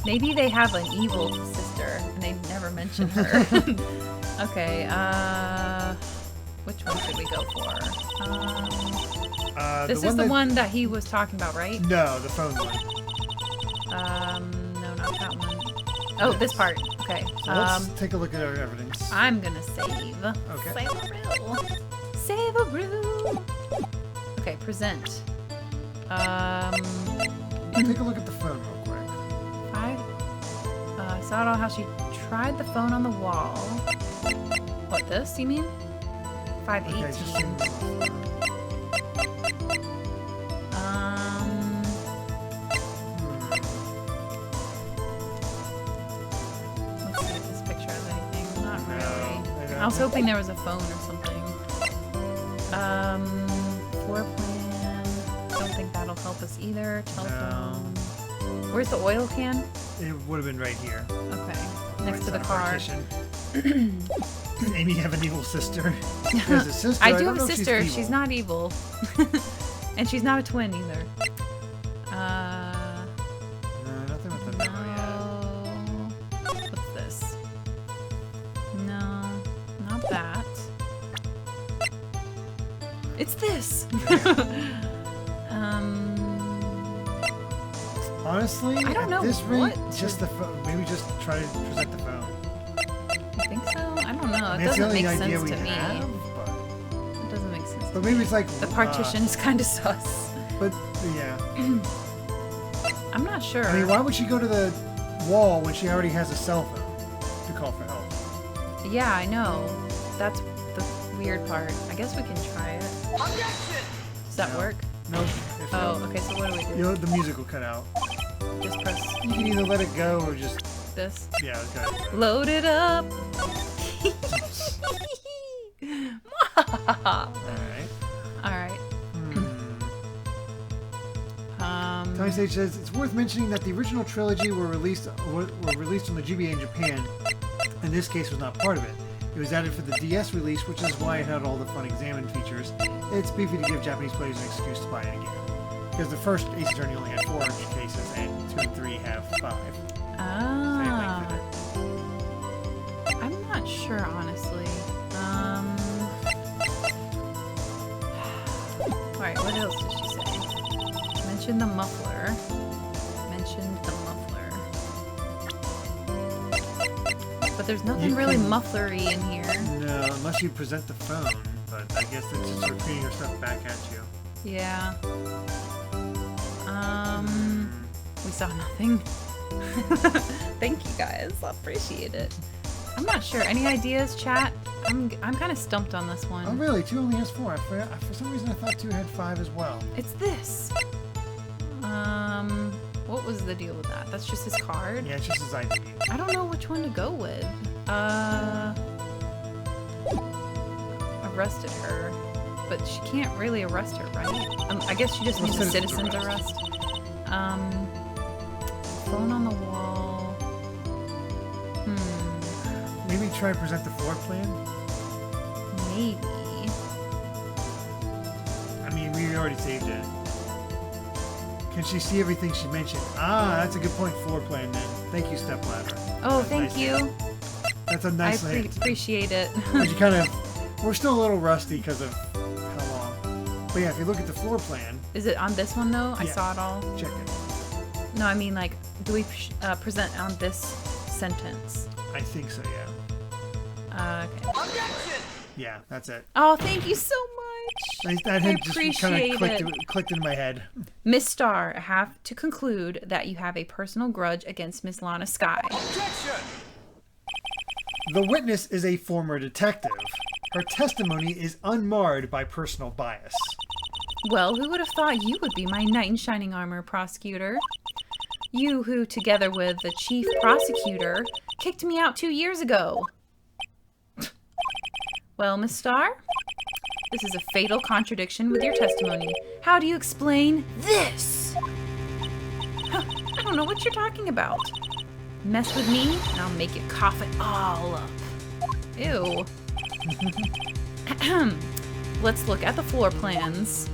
Maybe they have an evil sister and they never mentioned her. Okay, which one should we go for? This is the one that he was talking about, right? No, the phone one. No, not that one. Oh, this part. Okay. So let's take a look at our evidence. I'm gonna save. Okay. Save a reel. Okay, present. Take a look at the phone real quick. I saw how she tried the phone on the wall. What, this, you mean? 518. Okay, just let's see if this picture has anything. Not really. No, I was hoping there was a phone or something. Floor plan. Don't think that'll help us either. Telephone. No. Where's the oil can? It would have been right here. Okay. Next to the car. Does Amy have an evil sister? She has a sister. I do have a sister. She's not evil. And she's not a twin either. No, nothing with the memory yet. What's this? No, not that. It's this. Honestly, I don't know at this rate, what just the phone. Maybe just try to present the phone. You think so? I don't know. It It's the doesn't only make idea sense we to me. have, It doesn't make sense. but maybe it's like The partition is kind of sus. But yeah, I'm not sure. I mean, why would she go to the wall when she already has a cell phone to call for help? Yeah, I know. That's the weird part. I guess we can try it. Does that work? No. Oh, okay. So what do we do? You know, the music will cut out. Just press You can either let it go or just this. yeah. Okay. Load it up. All right. All right. Tony Stage says it's worth mentioning that the original trilogy were released on the GBA in Japan, and this case was not part of it. It was added for the DS release, which is why it had all the fun examined features. It's beefy to give Japanese players an excuse to buy it again, because the first Ace Attorney only had 4 cases, and 2 and 3 have 5. Ah. I'm not sure, honestly. Alright, what else did she say? Mentioned the muffler. But there's nothing really mufflery in here. No, unless you present the phone, but I guess it's just repeating her stuff back at you. Yeah. We saw nothing. Thank you guys. I appreciate it. I'm not sure. Any ideas, chat? I'm kind of stumped on this one. Oh, really? 2 only has 4. For some reason, I thought 2 had 5 as well. It's this. What was the deal with that? That's just his card? Yeah, it's just his ID. I don't know which one to go with. Arrested her. But she can't really arrest her, right? I guess she just needs a citizen's arrest. Phone on the wall. Maybe try to present the floor plan? Maybe. I mean, we already saved it. Can she see everything she mentioned? Ah, that's a good point. Floor plan, then. Thank you, stepladder. Oh, thank you. That's a nice hint. Appreciate it. We're still a little rusty because of how long. But yeah, if you look at the floor plan... Is it on this one, though? I Yeah. saw it all. Check it. No, I mean, like, do we present on this sentence? I think so, yeah. Okay. Yeah, that's it. Oh, thank you so much. That hint just kind of appreciate clicked in my head. Miss Starr, I have to conclude that you have a personal grudge against Miss Lana Skye. The witness is a former detective. Her testimony is unmarred by personal bias. Well, who would have thought you would be my knight in shining armor, prosecutor? You who, together with the chief prosecutor, kicked me out 2 years ago. Well, Miss Starr, this is a fatal contradiction with your testimony. How do you explain this? Huh, I don't know what you're talking about. Mess with me, and I'll make you cough it all up. Ew. Let's look at the floor plans.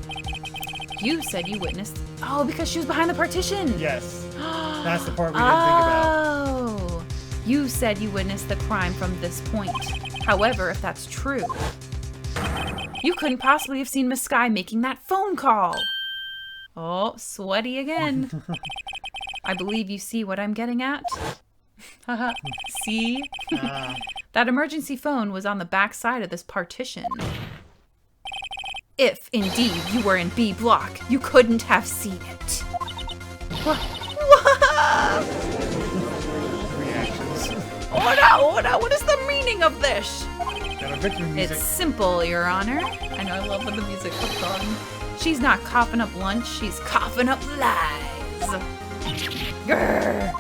You said you witnessed... Oh, because she was behind the partition. Yes. That's the part we didn't think about. Oh. You said you witnessed the crime from this point. However, if that's true, you couldn't possibly have seen Miss Skye making that phone call. Oh, sweaty again. I believe you see what I'm getting at. Haha. See? That emergency phone was on the back side of this partition. If, indeed, you were in B block, you couldn't have seen it. What? Reactions. What is the meaning of this? Got a victim music. It's simple, Your Honor. I know, I love when the music comes on. She's not coughing up lunch, she's coughing up lies. Grr.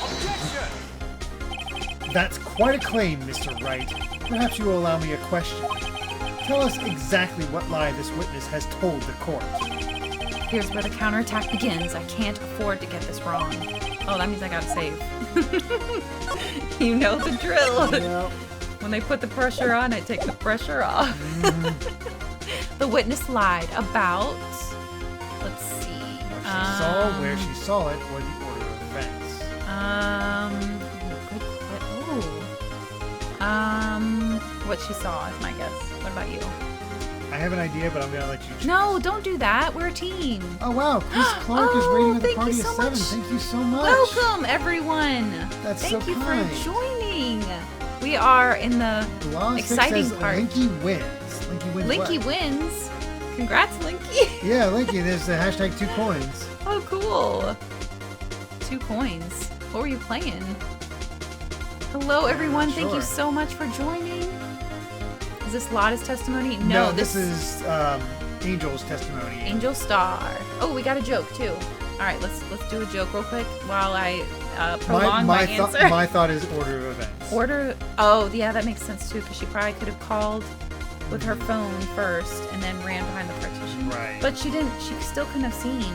That's quite a claim, Mr. Wright. Perhaps you will allow me a question. Tell us exactly what lie this witness has told the court. Here's where the counterattack begins. I can't afford to get this wrong. Oh, that means I gotta save. You know the drill. Yep. When they put the pressure on, I take the pressure off. The witness lied about... Let's see. Where she saw it, or the order of events. What she saw is my guess. What about you? I have an idea, but I'm gonna let you choose. No, don't do that. We're a team. Oh wow, Chris Clark is rating with a thank party you of so 7. much. Thank you so much. Welcome, everyone. That's Thank so you kind. for joining. We are in the Blaz exciting says part. Linky wins. Linky wins. Linky what? wins. Congrats, Linky. Yeah, Linky. There's the hashtag 2 coins. Oh, cool. 2 coins. What were you playing? Hello, everyone. Thank you Sure. so much for joining. Is this Lotta's testimony? No, this is Angel's testimony. Angel Star. Oh, we got a joke too. All right, let's do a joke real quick while I prolong my answer. My thought is order of events. Order. Oh, yeah, that makes sense too, because she probably could have called with her phone first and then ran behind the partition. Right. But she didn't. She still couldn't have seen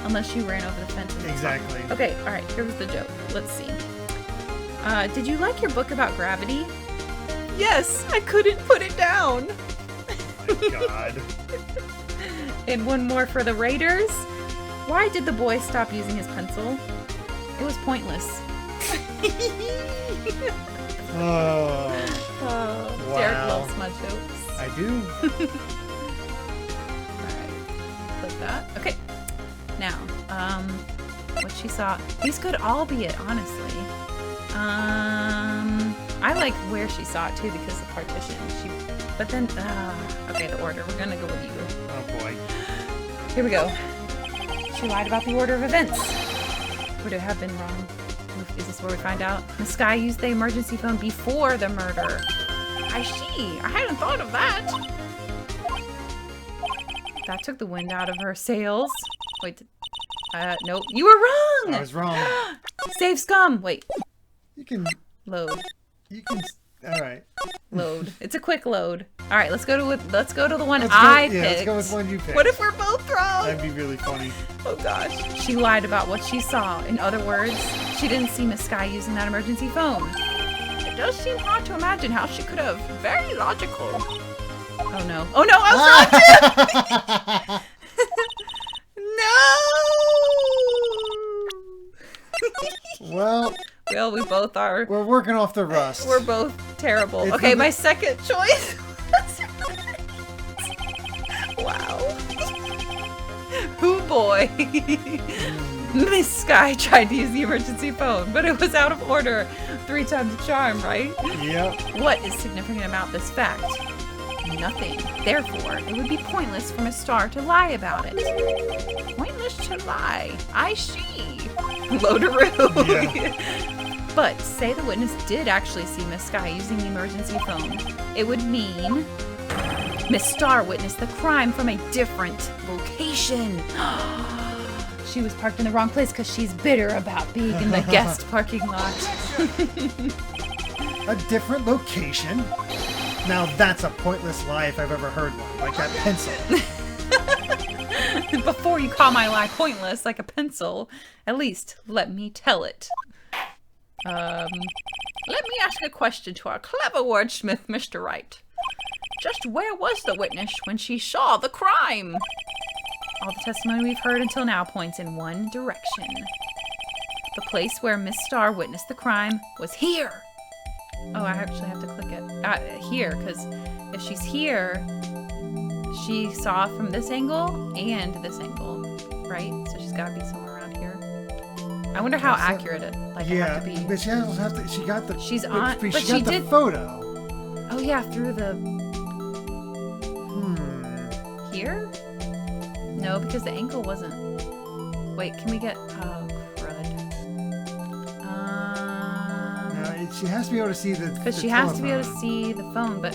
unless she ran over the fence. Exactly. Okay. All right. Here was the joke. Let's see. Did you like your book about gravity? Yes, I couldn't put it down. Oh my God. And one more for the Raiders. Why did the boy stop using his pencil? It was pointless. Oh. Wow. Derek loves my jokes. I do. Alright. Click that. Okay. Now, what she saw. These could all be it, honestly. I like where she saw it too because the partition. But then, okay, the order. We're gonna go with you. Oh boy. Here we go. She lied about the order of events. Would it have been wrong? Is this where we find out? Miss Sky used the emergency phone before the murder. I see. I hadn't thought of that. That took the wind out of her sails. Wait. Nope. You were wrong! I was wrong. Save scum! Wait. You can... Load. You can... Alright. Load. It's a quick load. Alright, let's go to the one Let's picked. go with one you picked. What if we're both wrong? That'd be really funny. Oh gosh. She lied about what she saw. In other words, she didn't see Miss Sky using that emergency phone. It does seem hard to imagine how she could have. Very logical. Oh no. Oh no, I was wrong too! No! Well, we both are. We're working off the rust. We're both terrible. It's okay, my second choice was wow. Hoo boy. Miss Sky tried to use the emergency phone, but it was out of order. 3 times the charm, right? Yep. What is significant about this fact? Nothing. Therefore, it would be pointless for Miss Star to lie about it. Pointless to lie. I see. Loadaroo. Yeah. But say the witness did actually see Miss Sky using the emergency phone. It would mean Miss Star witnessed the crime from a different location. She was parked in the wrong place because she's bitter about being in the guest parking lot. A different location? Now that's a pointless lie if I've ever heard one. Like that pencil. Before you call my lie pointless, like a pencil, at least let me tell it. Let me ask a question to our clever wordsmith, Mr. Wright. Just where was the witness when she saw the crime? All the testimony we've heard until now points in one direction. The place where Miss Star witnessed the crime was here. Oh, I actually have to click it. Here, because if she's here, she saw from this angle and this angle, right? So she's got to be somewhere around here. I wonder how accurate it have to be. But she doesn't have to. She got the. She's on. But she got did the photo. Oh yeah, through the. Here? No, because the angle wasn't. Wait, can we get? Oh crud. No, she has to be able to see the. Because she has to be able to see the phone, but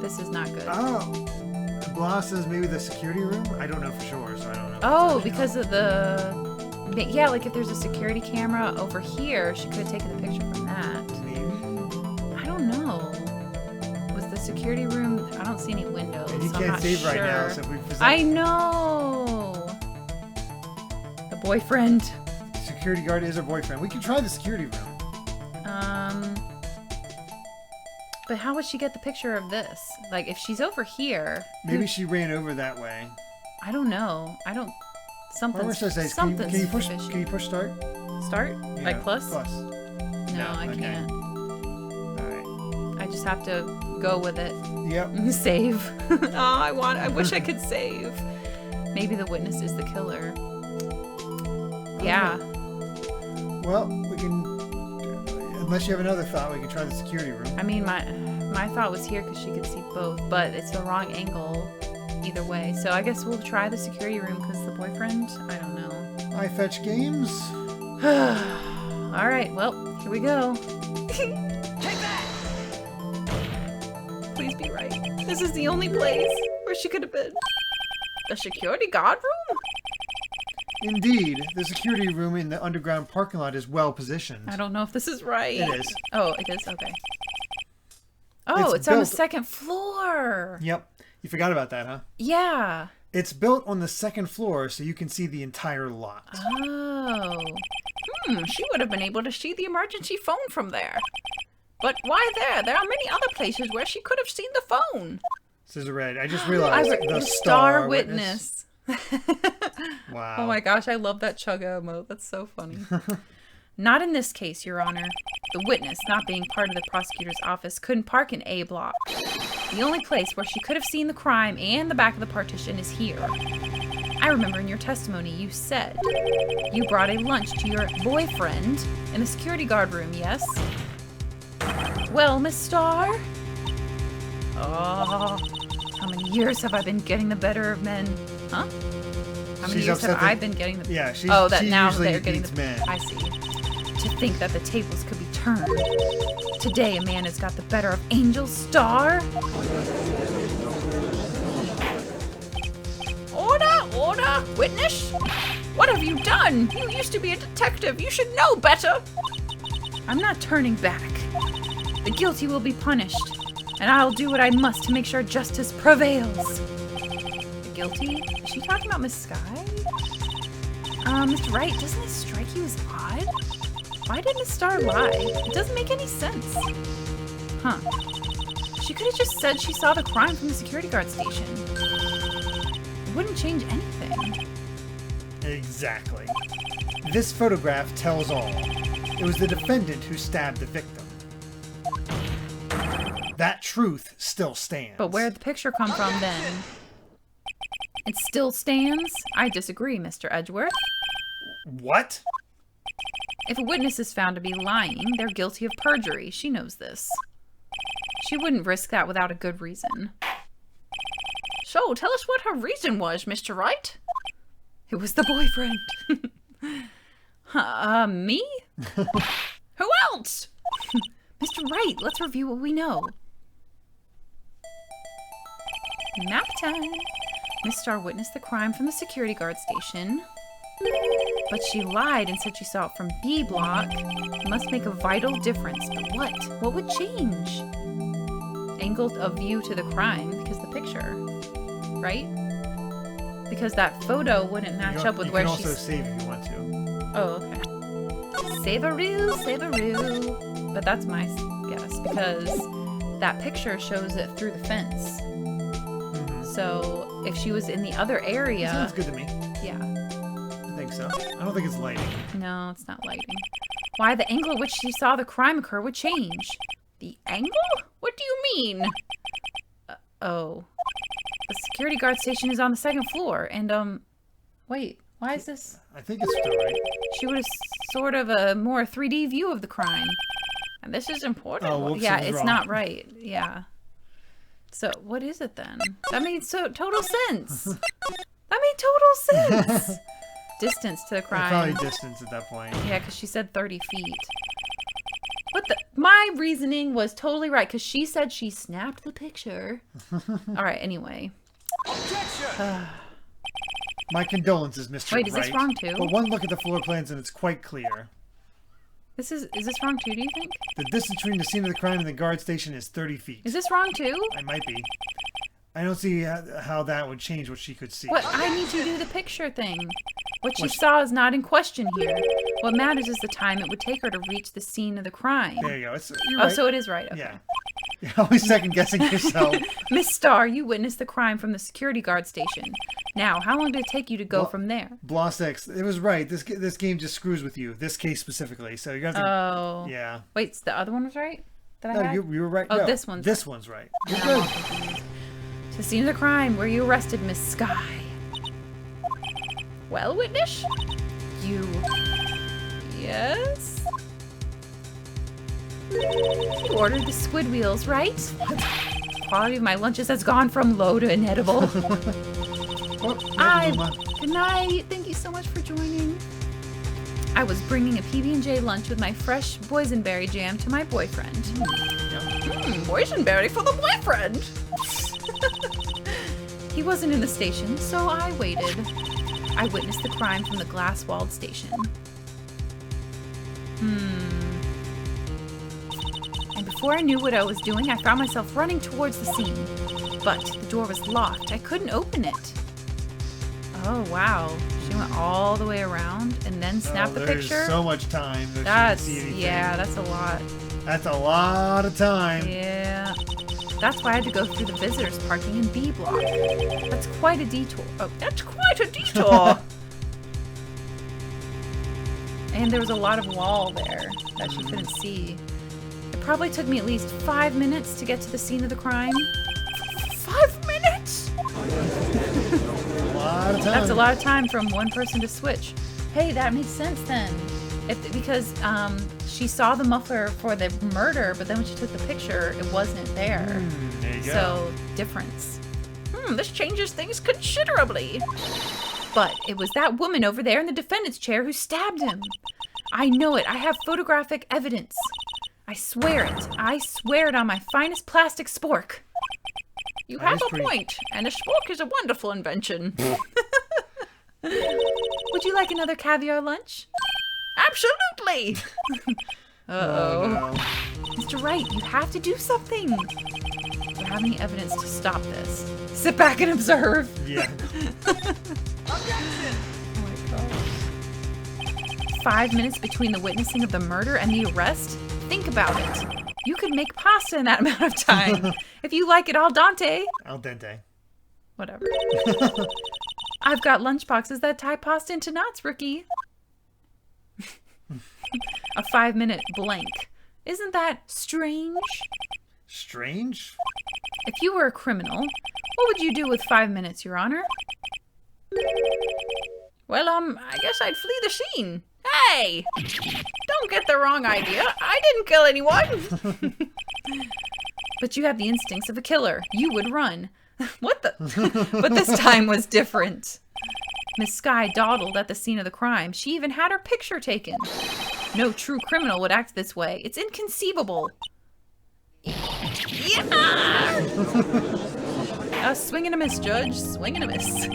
this is not good. Oh. Blossoms, maybe the security room? I don't know for sure, so I don't know. Oh, because of the... Yeah, like if there's a security camera over here, she could have taken the picture from that. Maybe. I don't know. Was the security room... I don't see any windows, And you so can't I'm not save sure. right now, so if we present... I know! The boyfriend. Security guard is her boyfriend. We can try the security room. But how would she get the picture of this? Like, if she's over here... Maybe she ran over that way. I don't know. I don't... Something's Can you push start? Start? Yeah, Like plus? Plus. No, I okay. can't. Alright. I just have to go with it. Yep. Save. I wish I could save. Maybe the witness is the killer. Yeah. Well, we can... Unless you have another thought, we can try the security room. I mean, my thought was here because she could see both, but it's the wrong angle either way. So I guess we'll try the security room because the boyfriend, I don't know. I fetch games. All right, well, here we go. Take that! Please be right. This is the only place where she could have been. The security guard room? Indeed, the security room in the underground parking lot is well positioned. I don't know if this is right. It is. Oh, it is? Okay. Oh, it's on the second floor. Yep. You forgot about that, huh? Yeah. It's built on the second floor so you can see the entire lot. Oh. She would have been able to see the emergency phone from there. But why there? There are many other places where she could have seen the phone. Scissor Red, I just realized the star witness. Wow. Oh my gosh, I love that chugga emote. That's so funny. Not in this case, Your Honor. The witness, not being part of the prosecutor's office, couldn't park in A block. The only place where she could have seen the crime and the back of the partition is here. I remember in your testimony you said you brought a lunch to your boyfriend in the security guard room, yes? Well, Miss Starr? Oh, how many years have I been getting the better of men? Huh? How many years have I been getting the... Yeah, now usually they're getting beats the... men. I see. To think that the tables could be turned. Today a man has got the better of Angel's star. Order! Witness? What have you done? You used to be a detective. You should know better. I'm not turning back. The guilty will be punished, and I'll do what I must to make sure justice prevails. The guilty? Is she talking about Miss Sky? Mr. Wright, doesn't this strike you as odd? Why did Miss Star lie? It doesn't make any sense. Huh. She could have just said she saw the crime from the security guard station. It wouldn't change anything. Exactly. This photograph tells all. It was the defendant who stabbed the victim. That truth still stands. But where'd the picture come from then? It still stands? I disagree, Mr. Edgeworth. What? If a witness is found to be lying, they're guilty of perjury. She knows this. She wouldn't risk that without a good reason. So, tell us what her reason was, Mr. Wright. It was the boyfriend. Me? Who else? Mr. Wright, let's review what we know. Map time. Miss Star witnessed the crime from the security guard station. But she lied and said she saw it from B block. It must make a vital difference. But what? What would change? Angle of view to the crime, because the picture, right? Because that photo wouldn't match up with where she's... You can also save if you want to. Oh, okay. Save-a-roo. But that's my guess, because that picture shows it through the fence. So if she was in the other area... Sounds good to me. Yeah. I think so. I don't think it's lighting. No, it's not lighting. Why the angle at which she saw the crime occur would change. The angle? What do you mean? Oh. The security guard station is on the second floor, and, wait, why is this? I think it's still right. She would have sort of a more 3D view of the crime. And this is important. Oh, whoops, yeah, it was it's wrong. not right. Yeah. So, what is it then? That made total sense. That made total sense. Distance to the crime. Probably distance at that point. Yeah, because she said 30 feet. What the? My reasoning was totally right, because she said she snapped the picture. All right, anyway. Objection! My condolences, Mr. Wait, is this Wright, wrong too? But one look at the floor plans and it's quite clear. Is this wrong too, do you think? The distance between the scene of the crime and the guard station is 30 feet. Is this wrong too? I might be. I don't see how that would change what she could see. What? I need to do the picture thing. What she saw is not in question here. What matters is the time it would take her to reach the scene of the crime. There you go. You're Oh, right. so it is right. Okay. Yeah. You're always second guessing yourself. Miss Star, you witnessed the crime from the security guard station. Now, how long did it take you to go from there? Blossex, it was right. This game just screws with you. This case specifically. So you have to. Oh. Yeah. Wait, the other one was right? That I No, had? you were right. Oh, no, this one's This one's right. You're I'm all good. confused. To the scene of the crime where you arrested Miss Sky. Well, witness? You... Yes? You ordered the squid wheels, right? Quality of my lunches has gone from low to inedible. Good night. Thank you so much for joining. I was bringing a PB&J lunch with my fresh boysenberry jam to my boyfriend. Boysenberry for the boyfriend! He wasn't in the station, so I waited. I witnessed the crime from the glass-walled station. And before I knew what I was doing, I found myself running towards the scene. But the door was locked. I couldn't open it. Oh, wow. She went all the way around and then snapped the picture? There's so much time that That's, she didn't see anything. yeah, that's a lot. That's a lot of time. Yeah. That's why I had to go through the visitors parking in B block. That's quite a detour. Oh, that's quite a detour! And there was a lot of wall there that she couldn't see. It probably took me at least 5 minutes to get to the scene of the crime. 5 minutes?! A lot of time. That's a lot of time from one person to switch. Hey, that makes sense then. Because she saw the muffler for the murder, but then when she took the picture, it wasn't there. There you go. So, difference. This changes things considerably. But it was that woman over there in the defendant's chair who stabbed him. I know it. I have photographic evidence. I swear it. I swear it on my finest plastic spork. You have a point, and a spork is a wonderful invention. Would you like another caviar lunch? Absolutely! Uh-oh. Oh, no. Mr. Wright, you have to do something. Do you have any evidence to stop this? Sit back and observe. Yeah. Objection! Oh my gosh. 5 minutes between the witnessing of the murder and the arrest? Think about it. You could make pasta in that amount of time. If you like it al dente. Al dente. Whatever. I've got lunchboxes that tie pasta into knots, rookie. A 5-minute blank. Isn't that strange? Strange? If you were a criminal, what would you do with 5 minutes, Your Honor? Well, I guess I'd flee the scene. Hey! Don't get the wrong idea. I didn't kill anyone. But you have the instincts of a killer. You would run. What the? But this time was different. Miss Skye dawdled at the scene of the crime. She even had her picture taken. No true criminal would act this way. It's inconceivable. Yeah! A swing and a miss, Judge. Swing and a miss.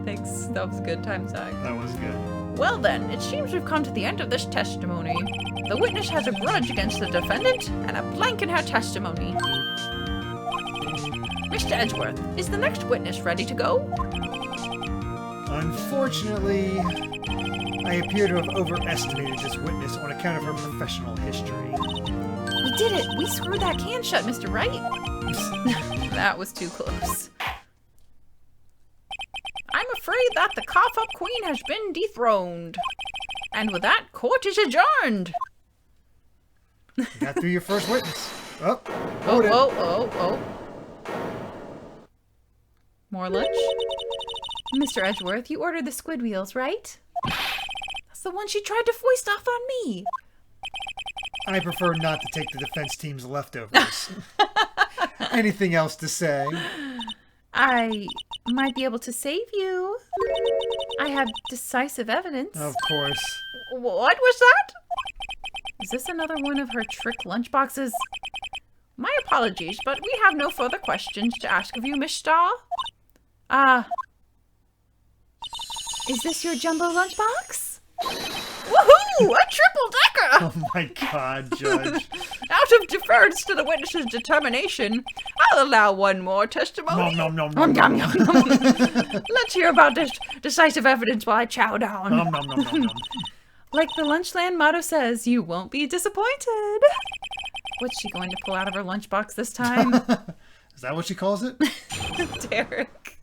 Thanks. That was good time, Zach. That was good. Well then, it seems we've come to the end of this testimony. The witness has a grudge against the defendant and a blank in her testimony. Mr. Edgeworth, is the next witness ready to go? Unfortunately, I appear to have overestimated this witness on account of her professional history. We did it! We screwed that can shut, Mr. Wright! That was too close. I'm afraid that the cough-up queen has been dethroned. And with that, court is adjourned! You got through your first witness. Oh, Oh. More lunch? Mr. Edgeworth, you ordered the squid wheels, right? That's the one she tried to foist off on me. I prefer not to take the defense team's leftovers. Anything else to say? I might be able to save you. I have decisive evidence. Of course. What was that? Is this another one of her trick lunchboxes? My apologies, but we have no further questions to ask of you, Miss Starr. Is this your jumbo lunchbox? Woohoo! A triple-decker! Oh my god, Judge. Out of deference to the witness's determination, I'll allow one more testimony. Nom, nom, Nom, nom, nom, nom, nom, nom. Let's hear about this decisive evidence while I chow down. nom, nom, nom, nom, nom. Like the Lunchland motto says, you won't be disappointed. What's she going to pull out of her lunchbox this time? Is that what she calls it? Derek.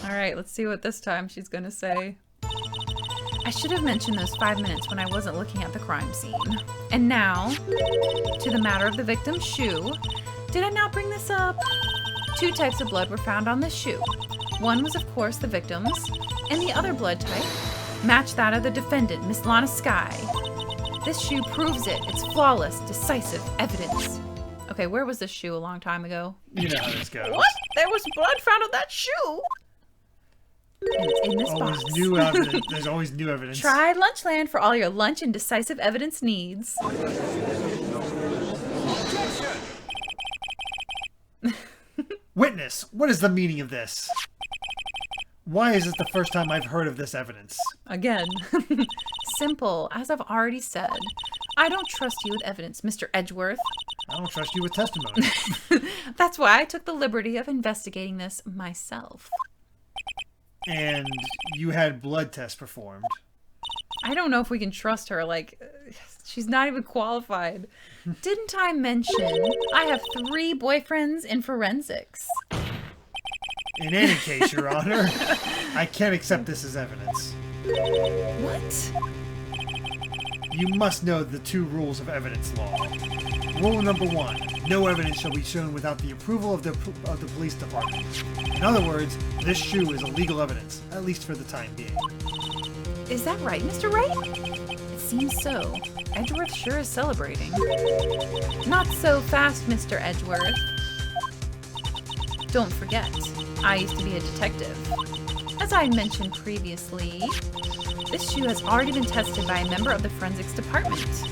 All right, let's see what this time she's going to say. I should have mentioned those 5 minutes when I wasn't looking at the crime scene. And now, to the matter of the victim's shoe. Did I not bring this up? 2 types of blood were found on this shoe. One was, of course, the victim's, and the other blood type matched that of the defendant, Miss Lana Skye. This shoe proves it. It's flawless, decisive evidence. Okay, where was this shoe a long time ago? You know how this goes. What? There was blood found on that shoe? And it's in this Always box. new evidence. There's always new evidence. Try Lunchland for all your lunch and decisive evidence needs. Objection! Witness, what is the meaning of this? Why is this the first time I've heard of this evidence? Again. Simple, as I've already said. I don't trust you with evidence, Mr. Edgeworth. I don't trust you with testimony. That's why I took the liberty of investigating this myself. And you had blood tests performed. I don't know if we can trust her. Like, she's not even qualified. Didn't I mention I have 3 boyfriends in forensics? In any case, Your Honor, I can't accept this as evidence. What? You must know the 2 rules of evidence law. Rule number 1, no evidence shall be shown without the approval of the police department. In other words, this shoe is illegal evidence, at least for the time being. Is that right, Mr. Wright? It seems so. Edgeworth sure is celebrating. Not so fast, Mr. Edgeworth. Don't forget, I used to be a detective. As I mentioned previously, This shoe has already been tested by a member of the forensics department.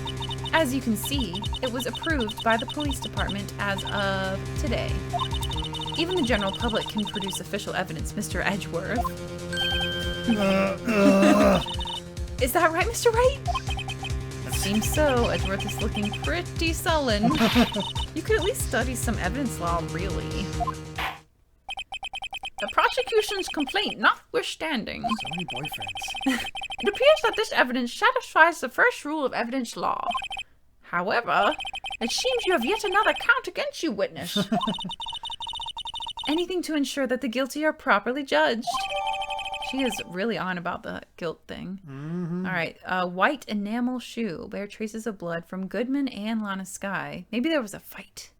As you can see, it was approved by the police department as of today. Even the general public can produce official evidence, Mr. Edgeworth. Is that right, Mr. Wright? Seems so. Edgeworth is looking pretty sullen. You could at least study some evidence law, really. The prosecution's complaint notwithstanding. So many boyfriends. It appears that this evidence satisfies the first rule of evidence law. However, it seems you have yet another count against you, witness. Anything to ensure that the guilty are properly judged. She is really on about the guilt thing. Mm-hmm. All right, white enamel shoe. Bear traces of blood from Goodman and Lana Skye. Maybe there was a fight.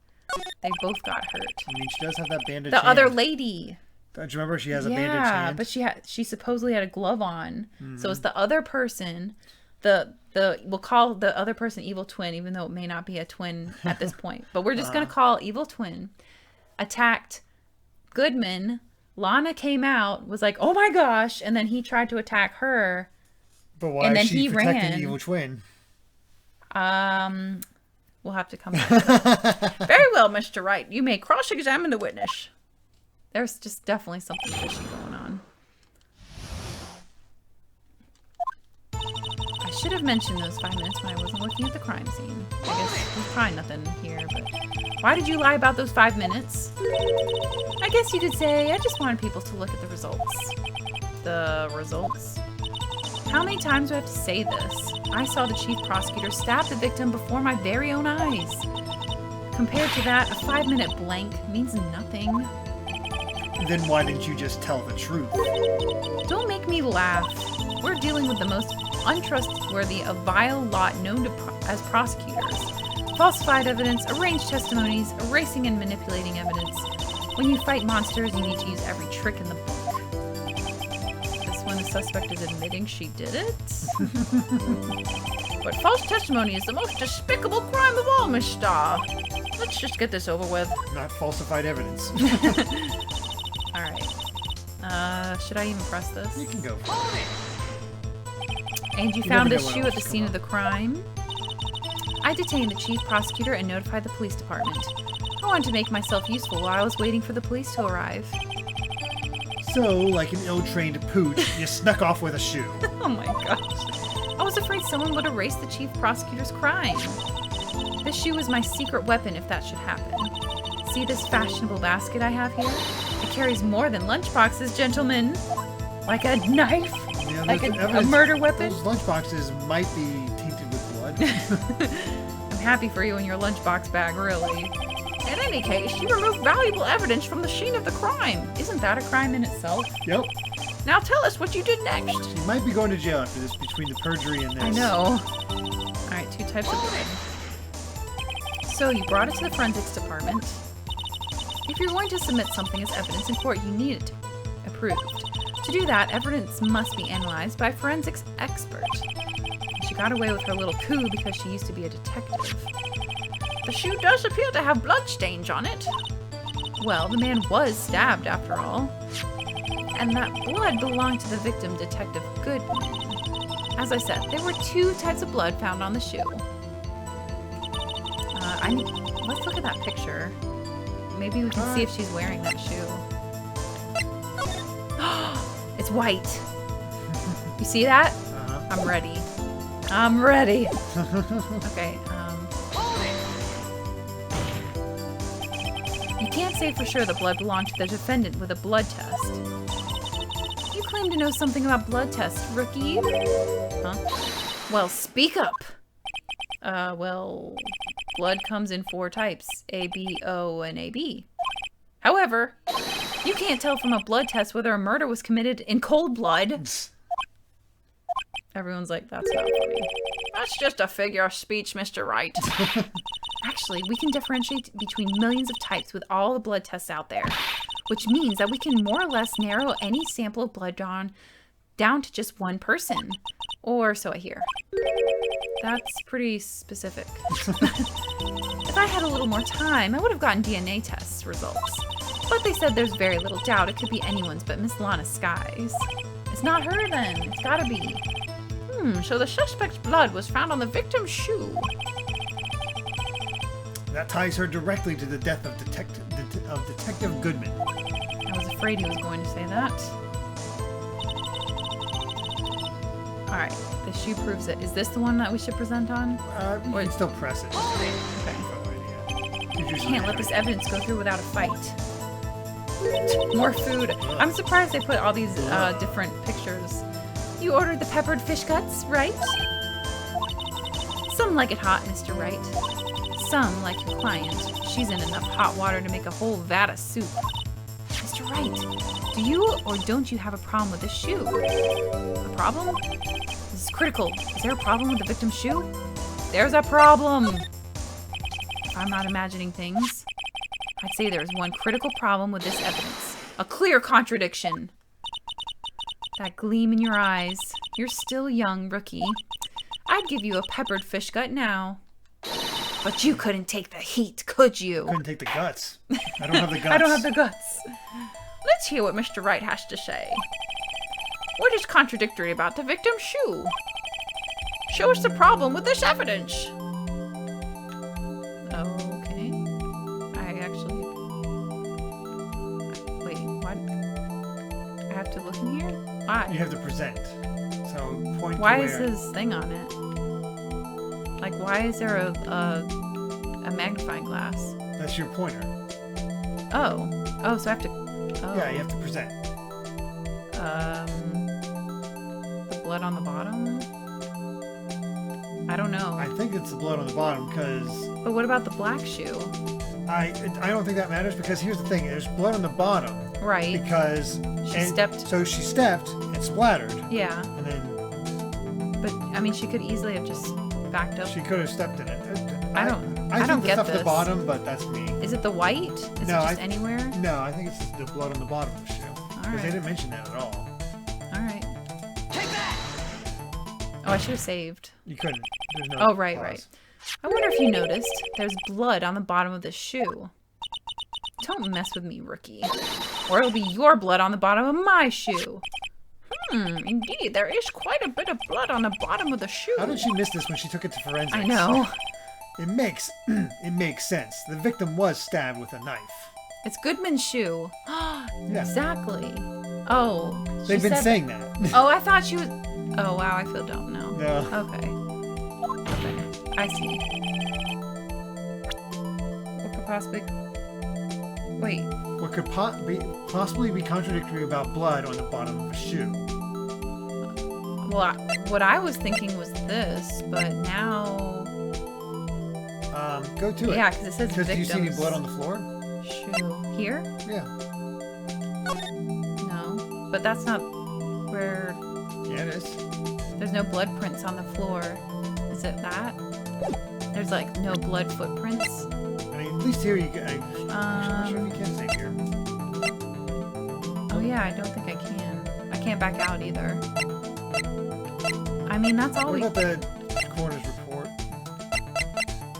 They both got hurt. I mean, she does have that bandage The hand. other lady. Don't you remember she has a bandage hand? Yeah, but she supposedly had a glove on. Mm-hmm. So it's the other person. We'll call the other person evil twin, even though it may not be a twin at this point. But we're just gonna call evil twin. Attacked Goodman. Lana came out, was like, "Oh my gosh!" and then he tried to attack her. But why and then is she he protecting ran. the evil twin? We'll have to come back to that. Very well, Mr. Wright. You may cross-examine the witness. There's just definitely something fishy going on. I should have mentioned those 5 minutes when I wasn't looking at the crime scene. I guess there's probably nothing here, but... Why did you lie about those 5 minutes? I guess you could say I just wanted people to look at the results. The results? How many times do I have to say this? I saw the chief prosecutor stab the victim before my very own eyes. Compared to that, a 5-minute blank means nothing. Then why didn't you just tell the truth? Don't make me laugh. We're dealing with the most untrustworthy of vile lot known to as prosecutors. Falsified evidence, arranged testimonies, erasing and manipulating evidence. When you fight monsters, you need to use every trick in the book. This one, the suspect is admitting she did it. But false testimony is the most despicable crime of all, Miss Starr. Let's just get this over with. Not falsified evidence. Alright. Should I even press this? You can go. And you You found never this know what shoe else at the will scene come of the crime? I detained the chief prosecutor and notified the police department. I wanted to make myself useful while I was waiting for the police to arrive. So, like an ill-trained pooch, you snuck off with a shoe. Oh my gosh. I was afraid someone would erase the chief prosecutor's crime. This shoe is my secret weapon if that should happen. See this fashionable basket I have here? It carries more than lunchboxes, gentlemen. Like a knife? Yeah, Like there's a evidence murder weapon? Those lunchboxes might be tainted with blood. I'm happy for you and your lunchbox bag, really. In any case, you removed valuable evidence from the scene of the crime. Isn't that a crime in itself? Yep. Now tell us what you did next. You might be going to jail after this between the perjury and this. I know. Alright, 2 types of blood. So you brought it to the forensics department. If you're going to submit something as evidence in court, you need it approved. To do that, evidence must be analyzed by a forensics expert. She got away with her little coup because she used to be a detective. The shoe does appear to have bloodstains on it. Well, the man was stabbed after all. And that blood belonged to the victim, Detective Goodman. As I said, there were 2 types of blood found on the shoe. Let's look at that picture. Maybe we can see if she's wearing that shoe. It's white. You see that? I'm ready. I'm ready. Okay, You can't say for sure the blood belonged to the defendant with a blood test. You claim to know something about blood tests, rookie. Huh? Well, speak up. Well, blood comes in 4 types. A, B, O, and AB. However, you can't tell from a blood test whether a murder was committed in cold blood. Everyone's like, that's not funny. That's just a figure of speech, Mr. Wright. Actually, we can differentiate between millions of types with all the blood tests out there, which means that we can more or less narrow any sample of blood down to just one person. Or so I hear. That's pretty specific. If I had a little more time, I would have gotten DNA tests results. But they said there's very little doubt it could be anyone's but Miss Lana Skye's. It's not her then. It's gotta be. So the suspect's blood was found on the victim's shoe. That ties her directly to the death of Detective Goodman. I was afraid he was going to say that. Alright, the shoe proves it. Is this the one that we should present on? You can still press it. Okay. You Can't let this evidence go through without a fight. More food. I'm surprised they put all these different pictures. You ordered the peppered fish guts, right? Some like it hot, Mr. Wright. Some like your client. She's in enough hot water to make a whole vat of soup. Mr. Wright, do you or don't you have a problem with this shoe? A problem? This is critical. Is there a problem with the victim's shoe? There's a problem! If I'm not imagining things, I'd say there's one critical problem with this evidence. A clear contradiction. That gleam in your eyes. You're still young, rookie. I'd give you a peppered fish gut now. But you couldn't take the heat, could you? Couldn't take the guts. I don't have the guts. I don't have the guts. Let's hear what Mr. Wright has to say. What is contradictory about the victim's shoe? Show us the problem with this evidence. Okay. I actually... Wait, what? I have to look in here? Why? You have to present. So point Why to is where. this thing on it? Like, why is there a magnifying glass? That's your pointer. Oh. Oh, so I have to... Oh. Yeah, you have to present. The blood on the bottom? I don't know. I think it's the blood on the bottom because But what about the black shoe? I don't think that matters because here's the thing: there's blood on the bottom Right. because stepped. So she stepped and splattered, Yeah. and then But, I mean, she could easily have just backed up. she could have stepped in it. I think don't the get stuff at this. the bottom, but that's me. Is it the white? Is it No, just anywhere? No, I think it's the blood on the bottom of the shoe because Alright. they didn't mention that at all. Alright. Take that! Oh, I should have saved. You couldn't. There's no. Oh, right, pause. right. I wonder if you noticed. There's blood on the bottom of the shoe. Don't mess with me, rookie. Or it'll be your blood on the bottom of my shoe. Indeed, there is quite a bit of blood on the bottom of the shoe. How did she miss this when she took it to forensics? I know. It makes sense. The victim was stabbed with a knife. It's Goodman's shoe. Exactly. Oh. she They've been said- saying that. Oh, I thought she was... Oh, wow, I feel dumb now. No. Okay. Okay. I see. What could possibly... Wait. What could possibly be contradictory about blood on the bottom of a shoe? Well, what I was thinking was this, but now... Go to it. Yeah, because it says Because do you see any victims. blood on the floor? Shoe. Here? Yeah. No. But that's not where... Yeah, it is. There's no blood prints on the floor. Is it that? There's like no blood footprints? I mean, at least here you can. I'm not sure if you can save here. Oh yeah, I don't think I can. I can't back out either. I mean, that's all What we... about the coroner's report?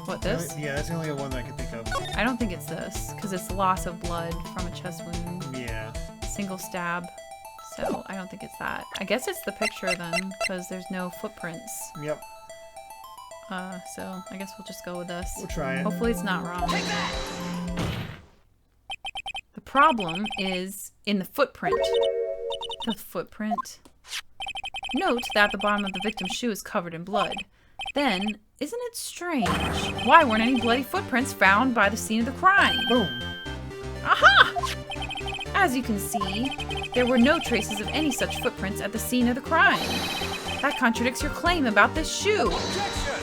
What, this? Yeah, that's the only one that I can think of. I don't think it's this, because it's loss of blood from a chest wound. Yeah. Single stab. So, I don't think it's that. I guess it's the picture then, because there's no footprints. Yep. So, I guess we'll just go with this. We'll try it. Hopefully it's not wrong. The problem is in the footprint. The footprint. Note that the bottom of the victim's shoe is covered in blood. Then, isn't it strange? Why weren't any bloody footprints found by the scene of the crime? Boom. Aha! As you can see, there were no traces of any such footprints at the scene of the crime. That contradicts your claim about this shoe. Objection!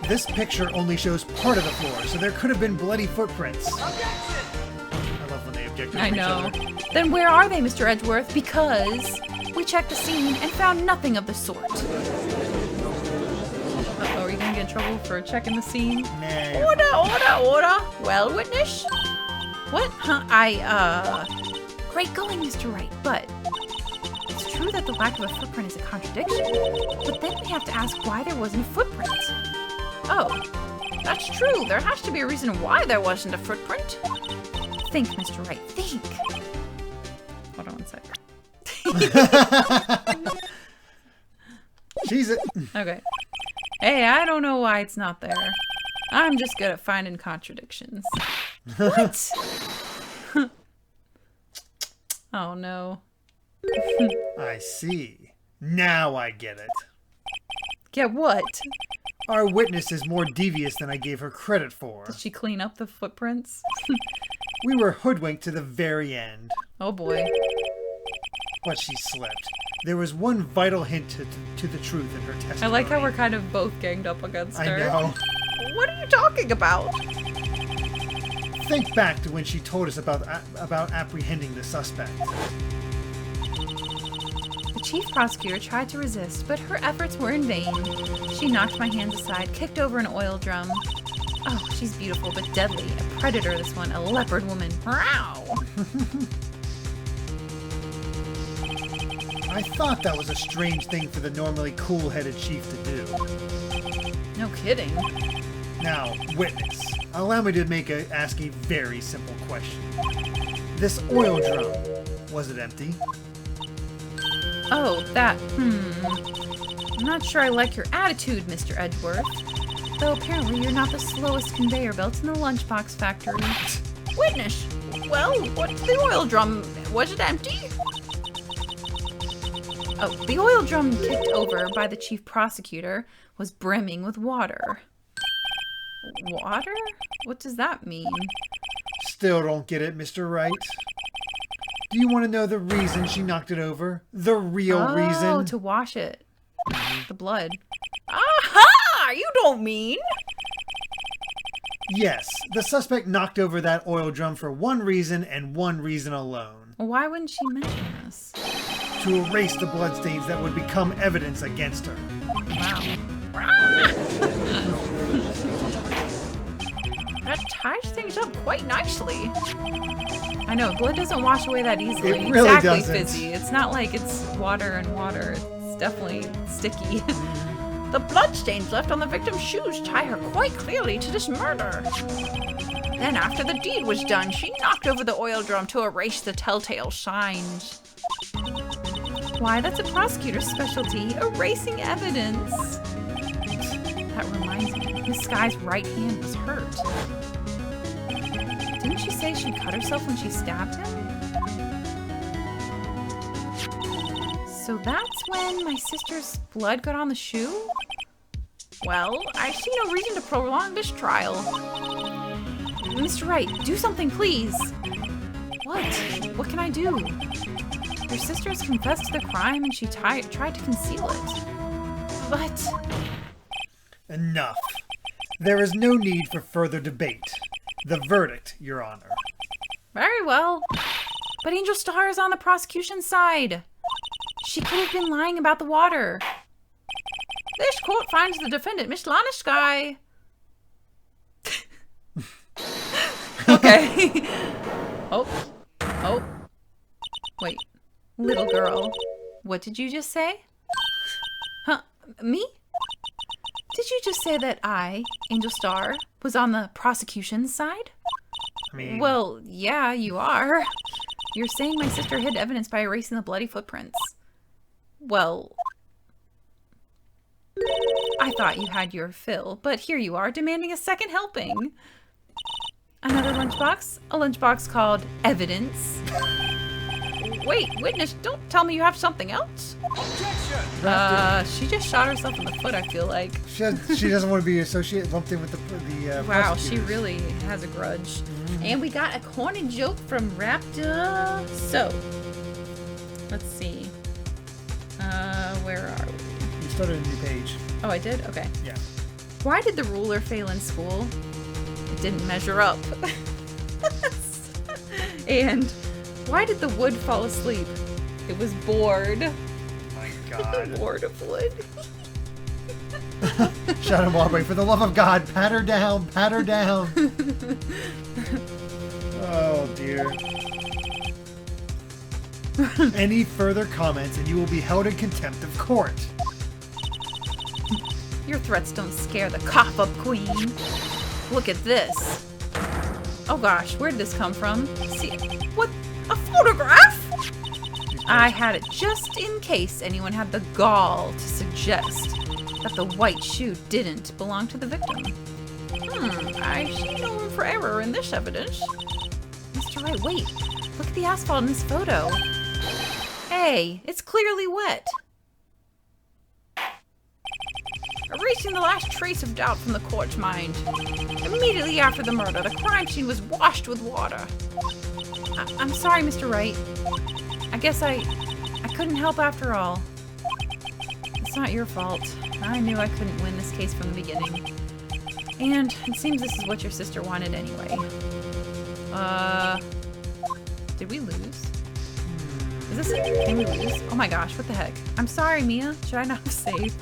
This picture only shows part of the floor, so there could have been bloody footprints. Objection! I love when they object to I each know. other. Then where are they, Mr. Edgeworth? Because we checked the scene and found nothing of the sort. Uh-oh, are you gonna get in trouble for checking the scene? Nah. Order! Well, witness? What? Huh? Great going, Mr. Wright, but it's true that the lack of a footprint is a contradiction. But then we have to ask why there wasn't a footprint. Oh, that's true. There has to be a reason why there wasn't a footprint. Think, Mr. Wright, think. Hold on one sec. Tease it. Okay. Hey, I don't know why it's not there. I'm just good at finding contradictions. What? Oh no. I see. Now I get it. Get what? Our witness is more devious than I gave her credit for. Did she clean up the footprints? We were hoodwinked to the very end. Oh boy. But she slipped. There was one vital hint to the truth in her testimony. I like how we're kind of both ganged up against her. I know. What are you talking about? Think back to when she told us about apprehending the suspect. The chief prosecutor tried to resist, but her efforts were in vain. She knocked my hands aside, kicked over an oil drum. Oh, she's beautiful but deadly. A predator, this one. A leopard woman. Wow. I thought that was a strange thing for the normally cool-headed chief to do. No kidding. Now, witness, allow me to ask a very simple question. This oil drum, was it empty? Oh, that. I'm not sure I like your attitude, Mr. Edgeworth. Though apparently you're not the slowest conveyor belt in the lunchbox factory. Witness! Well, what's the oil drum? Was it empty? Oh, the oil drum kicked over by the chief prosecutor was brimming with water. Water? What does that mean? Still don't get it, Mr. Wright. Do you want to know the reason she knocked it over? The real reason? Oh, to wash it. The blood. Aha! You don't mean? Yes, the suspect knocked over that oil drum for one reason and one reason alone. Why wouldn't she mention this? To erase the bloodstains that would become evidence against her. Wow. That ties things up quite nicely. I know, blood doesn't wash away that easily. It really exactly, doesn't. Fizzy. It's not like it's water and water. It's definitely sticky. The bloodstains left on the victim's shoes tie her quite clearly to this murder. Then after the deed was done, she knocked over the oil drum to erase the telltale signs. Why, that's a prosecutor's specialty, erasing evidence. That reminds me, Miss Skye's right hand was hurt. Didn't she say she cut herself when she stabbed him? So that's when my sister's blood got on the shoe? Well, I see no reason to prolong this trial. Mr. Wright, do something, please. What? What can I do? Your sister has confessed to the crime and she tried to conceal it. But... Enough. There is no need for further debate. The verdict, Your Honor. Very well. But Angel Star is on the prosecution's side. She could have been lying about the water. This court finds the defendant, Miss Lana Skye. Okay. Oh. Wait. Little girl. What did you just say? Huh? Me? Did you just say that I, Angel Star, was on the prosecution's side? I mean... Well, yeah, you are. You're saying my sister hid evidence by erasing the bloody footprints. Well... I thought you had your fill, but here you are demanding a second helping. Another lunchbox? A lunchbox called Evidence. Wait, witness, don't tell me you have something else. Objection! She just shot herself in the foot, I feel like. She doesn't want to be lumped in with the Wow, she prosecutors. really has a grudge. And we got a corny joke from Raptor. So, let's see. Where are we? You started a new page. Oh, I did? Okay. Yeah. Why did the ruler fail in school? It didn't measure up. And why did the wood fall asleep? It was bored. My God. Bored of wood. Shadow Marbury, for the love of God, pat her down, pat her down. Oh, dear. Any further comments and you will be held in contempt of court. Your threats don't scare the cough-up queen. Look at this. Oh gosh, where did this come from? See, what? A photograph? I had it just in case anyone had the gall to suggest that the white shoe didn't belong to the victim. I see no room for error in this evidence. Mr. Wright, wait. Look at the asphalt in this photo. Hey, it's clearly wet. Erasing the last trace of doubt from the court's mind. Immediately after the murder, the crime scene was washed with water. I'm sorry, Mr. Wright. I guess I couldn't help after all. It's not your fault. I knew I couldn't win this case from the beginning. And it seems this is what your sister wanted anyway. Did we lose? Is this it? Can we lose? Oh my gosh, what the heck? I'm sorry, Mia. Should I not have saved?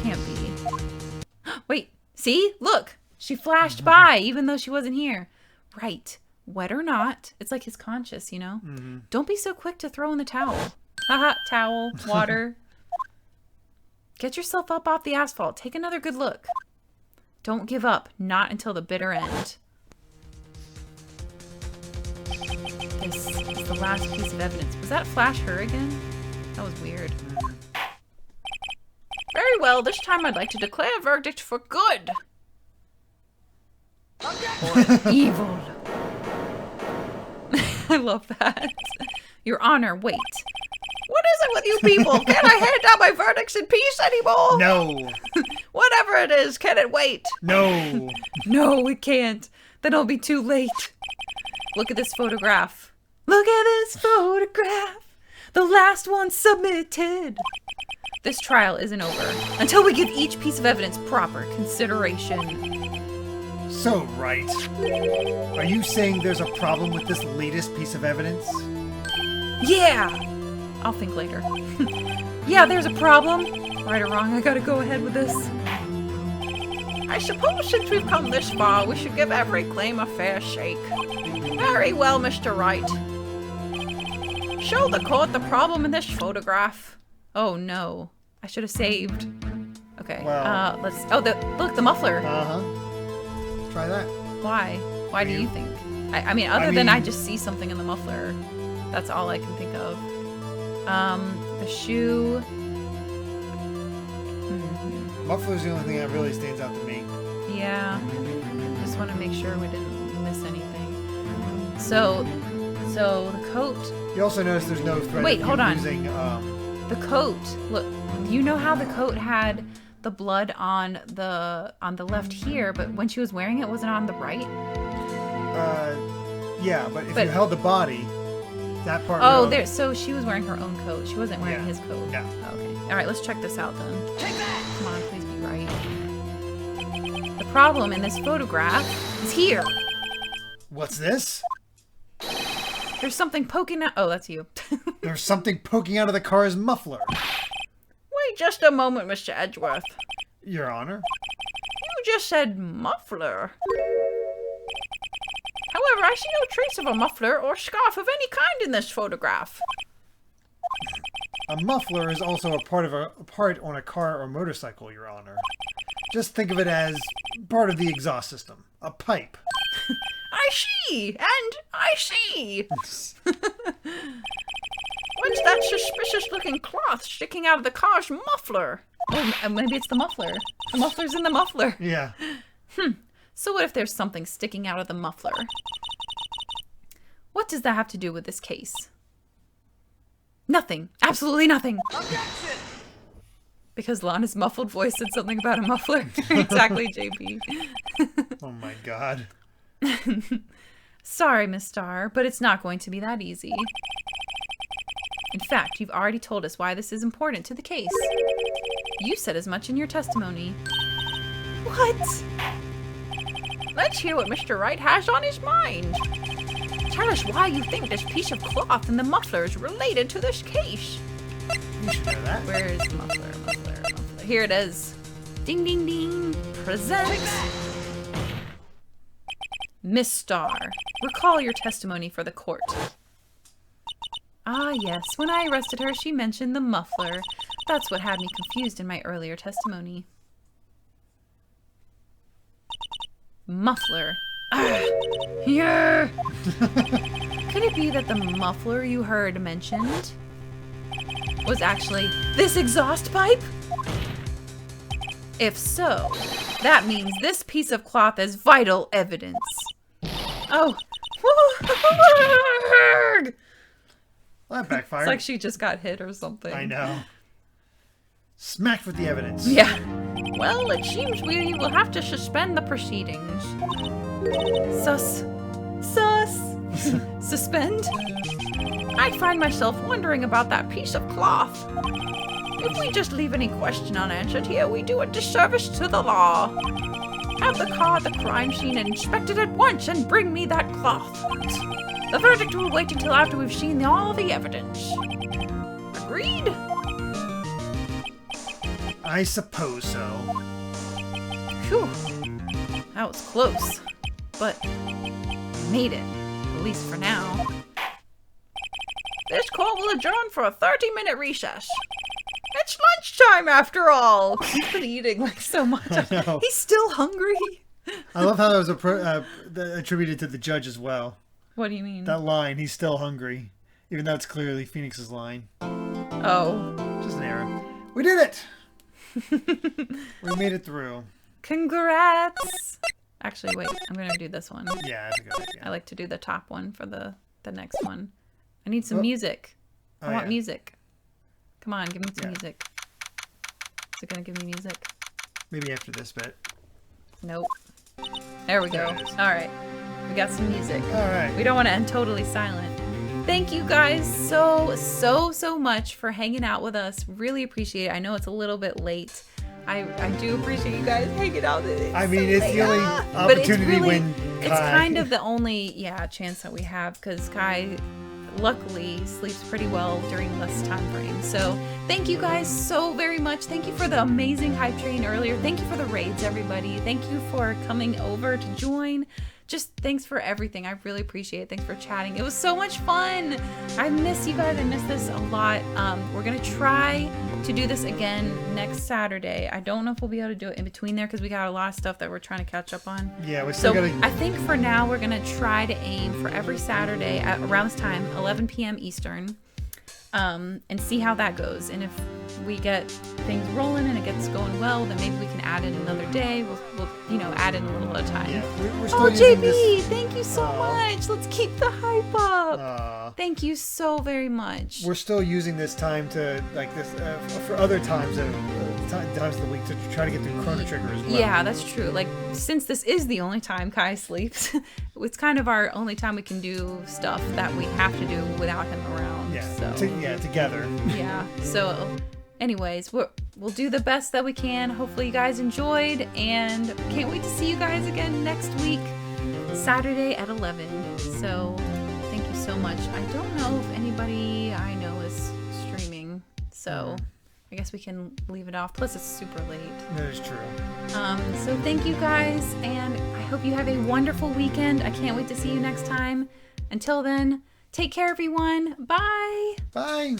Can't be. Wait, see? Look! She flashed by even though she wasn't here. Right. Wet or not, it's like his conscience, you know? Don't be so quick to throw in the towel. Haha, towel, water. Get yourself up off the asphalt. Take another good look. Don't give up. Not until the bitter end. This is the last piece of evidence. Was that Flash her again? That was weird. Very well. This time I'd like to declare a verdict for good. Or evil. I love that. Your Honor, wait. What is it with you people? Can't I hand down my verdicts in peace anymore? No. Whatever it is, can it wait? No. No, it can't. Then it'll be too late. Look at this photograph. Look at this photograph. The last one submitted. This trial isn't over until we give each piece of evidence proper consideration. So, Wright, are you saying there's a problem with this latest piece of evidence? Yeah! I'll think later. Yeah, there's a problem. Right or wrong, I gotta go ahead with this. I suppose since we've come this far, we should give every claim a fair shake. Very well, Mr. Wright. Show the court the problem in this photograph. Oh no, I should have saved. Okay, Well, let's. Oh, look, the muffler. Let's try that. Why? Why do you think? I mean, other than I just see something in the muffler. That's all I can think of. The shoe. Muffler's the only thing that really stands out to me. Yeah. Just want to make sure we didn't miss anything. So the coat. You also notice there's no thread. Wait, of hold on. using, The coat. Look, you know how the coat had the blood on the left here, but when she was wearing it, wasn't on the right? Yeah, but if you held the body, that part. Oh, there. So she was wearing her own coat. She wasn't wearing his coat. Yeah. Okay. All right. Let's check this out then. Take that. Come on, please be right. The problem in this photograph is here. What's this? There's something poking out. Oh, that's you. There's something poking out of the car's muffler. Wait just a moment, Mr. Edgeworth. Your Honor. You just said muffler. However, I see no trace of a muffler or scarf of any kind in this photograph. A muffler is also a part on a car or motorcycle, Your Honor. Just think of it as part of the exhaust system. A pipe. I see! And I see! What's that suspicious-looking cloth sticking out of the car's muffler? Oh, maybe it's the muffler. The muffler's in the muffler. Yeah. So what if there's something sticking out of the muffler? What does that have to do with this case? Nothing. Absolutely nothing. Objection! Because Lana's muffled voice said something about a muffler. Exactly, JP. Oh my god. Sorry, Miss Starr, but it's not going to be that easy. In fact, you've already told us why this is important to the case. You said as much in your testimony. What? Let's hear what Mr. Wright has on his mind. Tell us why you think this piece of cloth in the muffler is related to this case. You should know that. Where is the muffler? Muffler. Here it is. Ding, ding, ding. Present. Miss Starr, recall your testimony for the court. Ah, yes. When I arrested her, she mentioned the muffler. That's what had me confused in my earlier testimony. Muffler. Ah, yeah. Could it be that the muffler you heard mentioned was actually this exhaust pipe? If so, that means this piece of cloth is vital evidence. Oh. Well, that backfired. It's like she just got hit or something. I know. Smacked with the evidence. Yeah. Well, it seems we will have to suspend the proceedings. Suspend? I find myself wondering about that piece of cloth. If we just leave any question unanswered here, we do a disservice to the law. Have the car at the crime scene inspected at once and bring me that cloth. The verdict will wait until after we've seen all the evidence. Agreed? I suppose so. Phew. That was close. But made it. At least for now. This court will adjourn for a 30-minute recess. It's lunchtime after all. He's been eating like so much. I know. He's still hungry. I love how that was attributed to the judge as well. What do you mean? That line, he's still hungry. Even though it's clearly Phoenix's line. Oh. Just an error. We did it! We made it through. Congrats! Actually, wait. I'm going to do this one. Yeah, that's a good idea. I like to do the top one for the next one. I need some music. I want music. Come on, give me some music. Is it going to give me music? Maybe after this bit. Nope. There we go. All right. We got some music. All right. We don't want to end totally silent. Thank you guys so much for hanging out with us. Really appreciate it. I know it's a little bit late. I do appreciate you guys hanging out. It's the only opportunity when Kai... It's kind of the only, chance that we have because Kai luckily sleeps pretty well during this time frame. So thank you guys so very much. Thank you for the amazing hype train earlier. Thank you for the raids, everybody. Thank you for coming over to join. Just thanks for everything. I really appreciate it. Thanks for chatting. It was so much fun. I miss you guys. I miss this a lot. We're going to try to do this again next Saturday. I don't know if we'll be able to do it in between there because we got a lot of stuff that we're trying to catch up on. Yeah, we're still I think for now we're going to try to aim for every Saturday at around this time, 11 p.m. Eastern, and see how that goes. And if we get things rolling and it gets going well, then maybe we can add in another day. We'll add in a little at a time. Yeah, we're still JB, this... thank you so much. Let's keep the hype up. Thank you so very much. We're still using this time to for other times times of the week to try to get through Chrono Trigger as well. Yeah, that's true. Like, since this is the only time Kai sleeps, it's kind of our only time we can do stuff that we have to do without him around. Yeah, so. Together. Yeah, so anyways, we'll do the best that we can. Hopefully you guys enjoyed, and can't wait to see you guys again next week, Saturday at 11. So thank you so much. I don't know if anybody I know is streaming, so I guess we can leave it off. Plus it's super late. That is true. So thank you guys, and I hope you have a wonderful weekend. I can't wait to see you next time. Until then, take care everyone. Bye. Bye.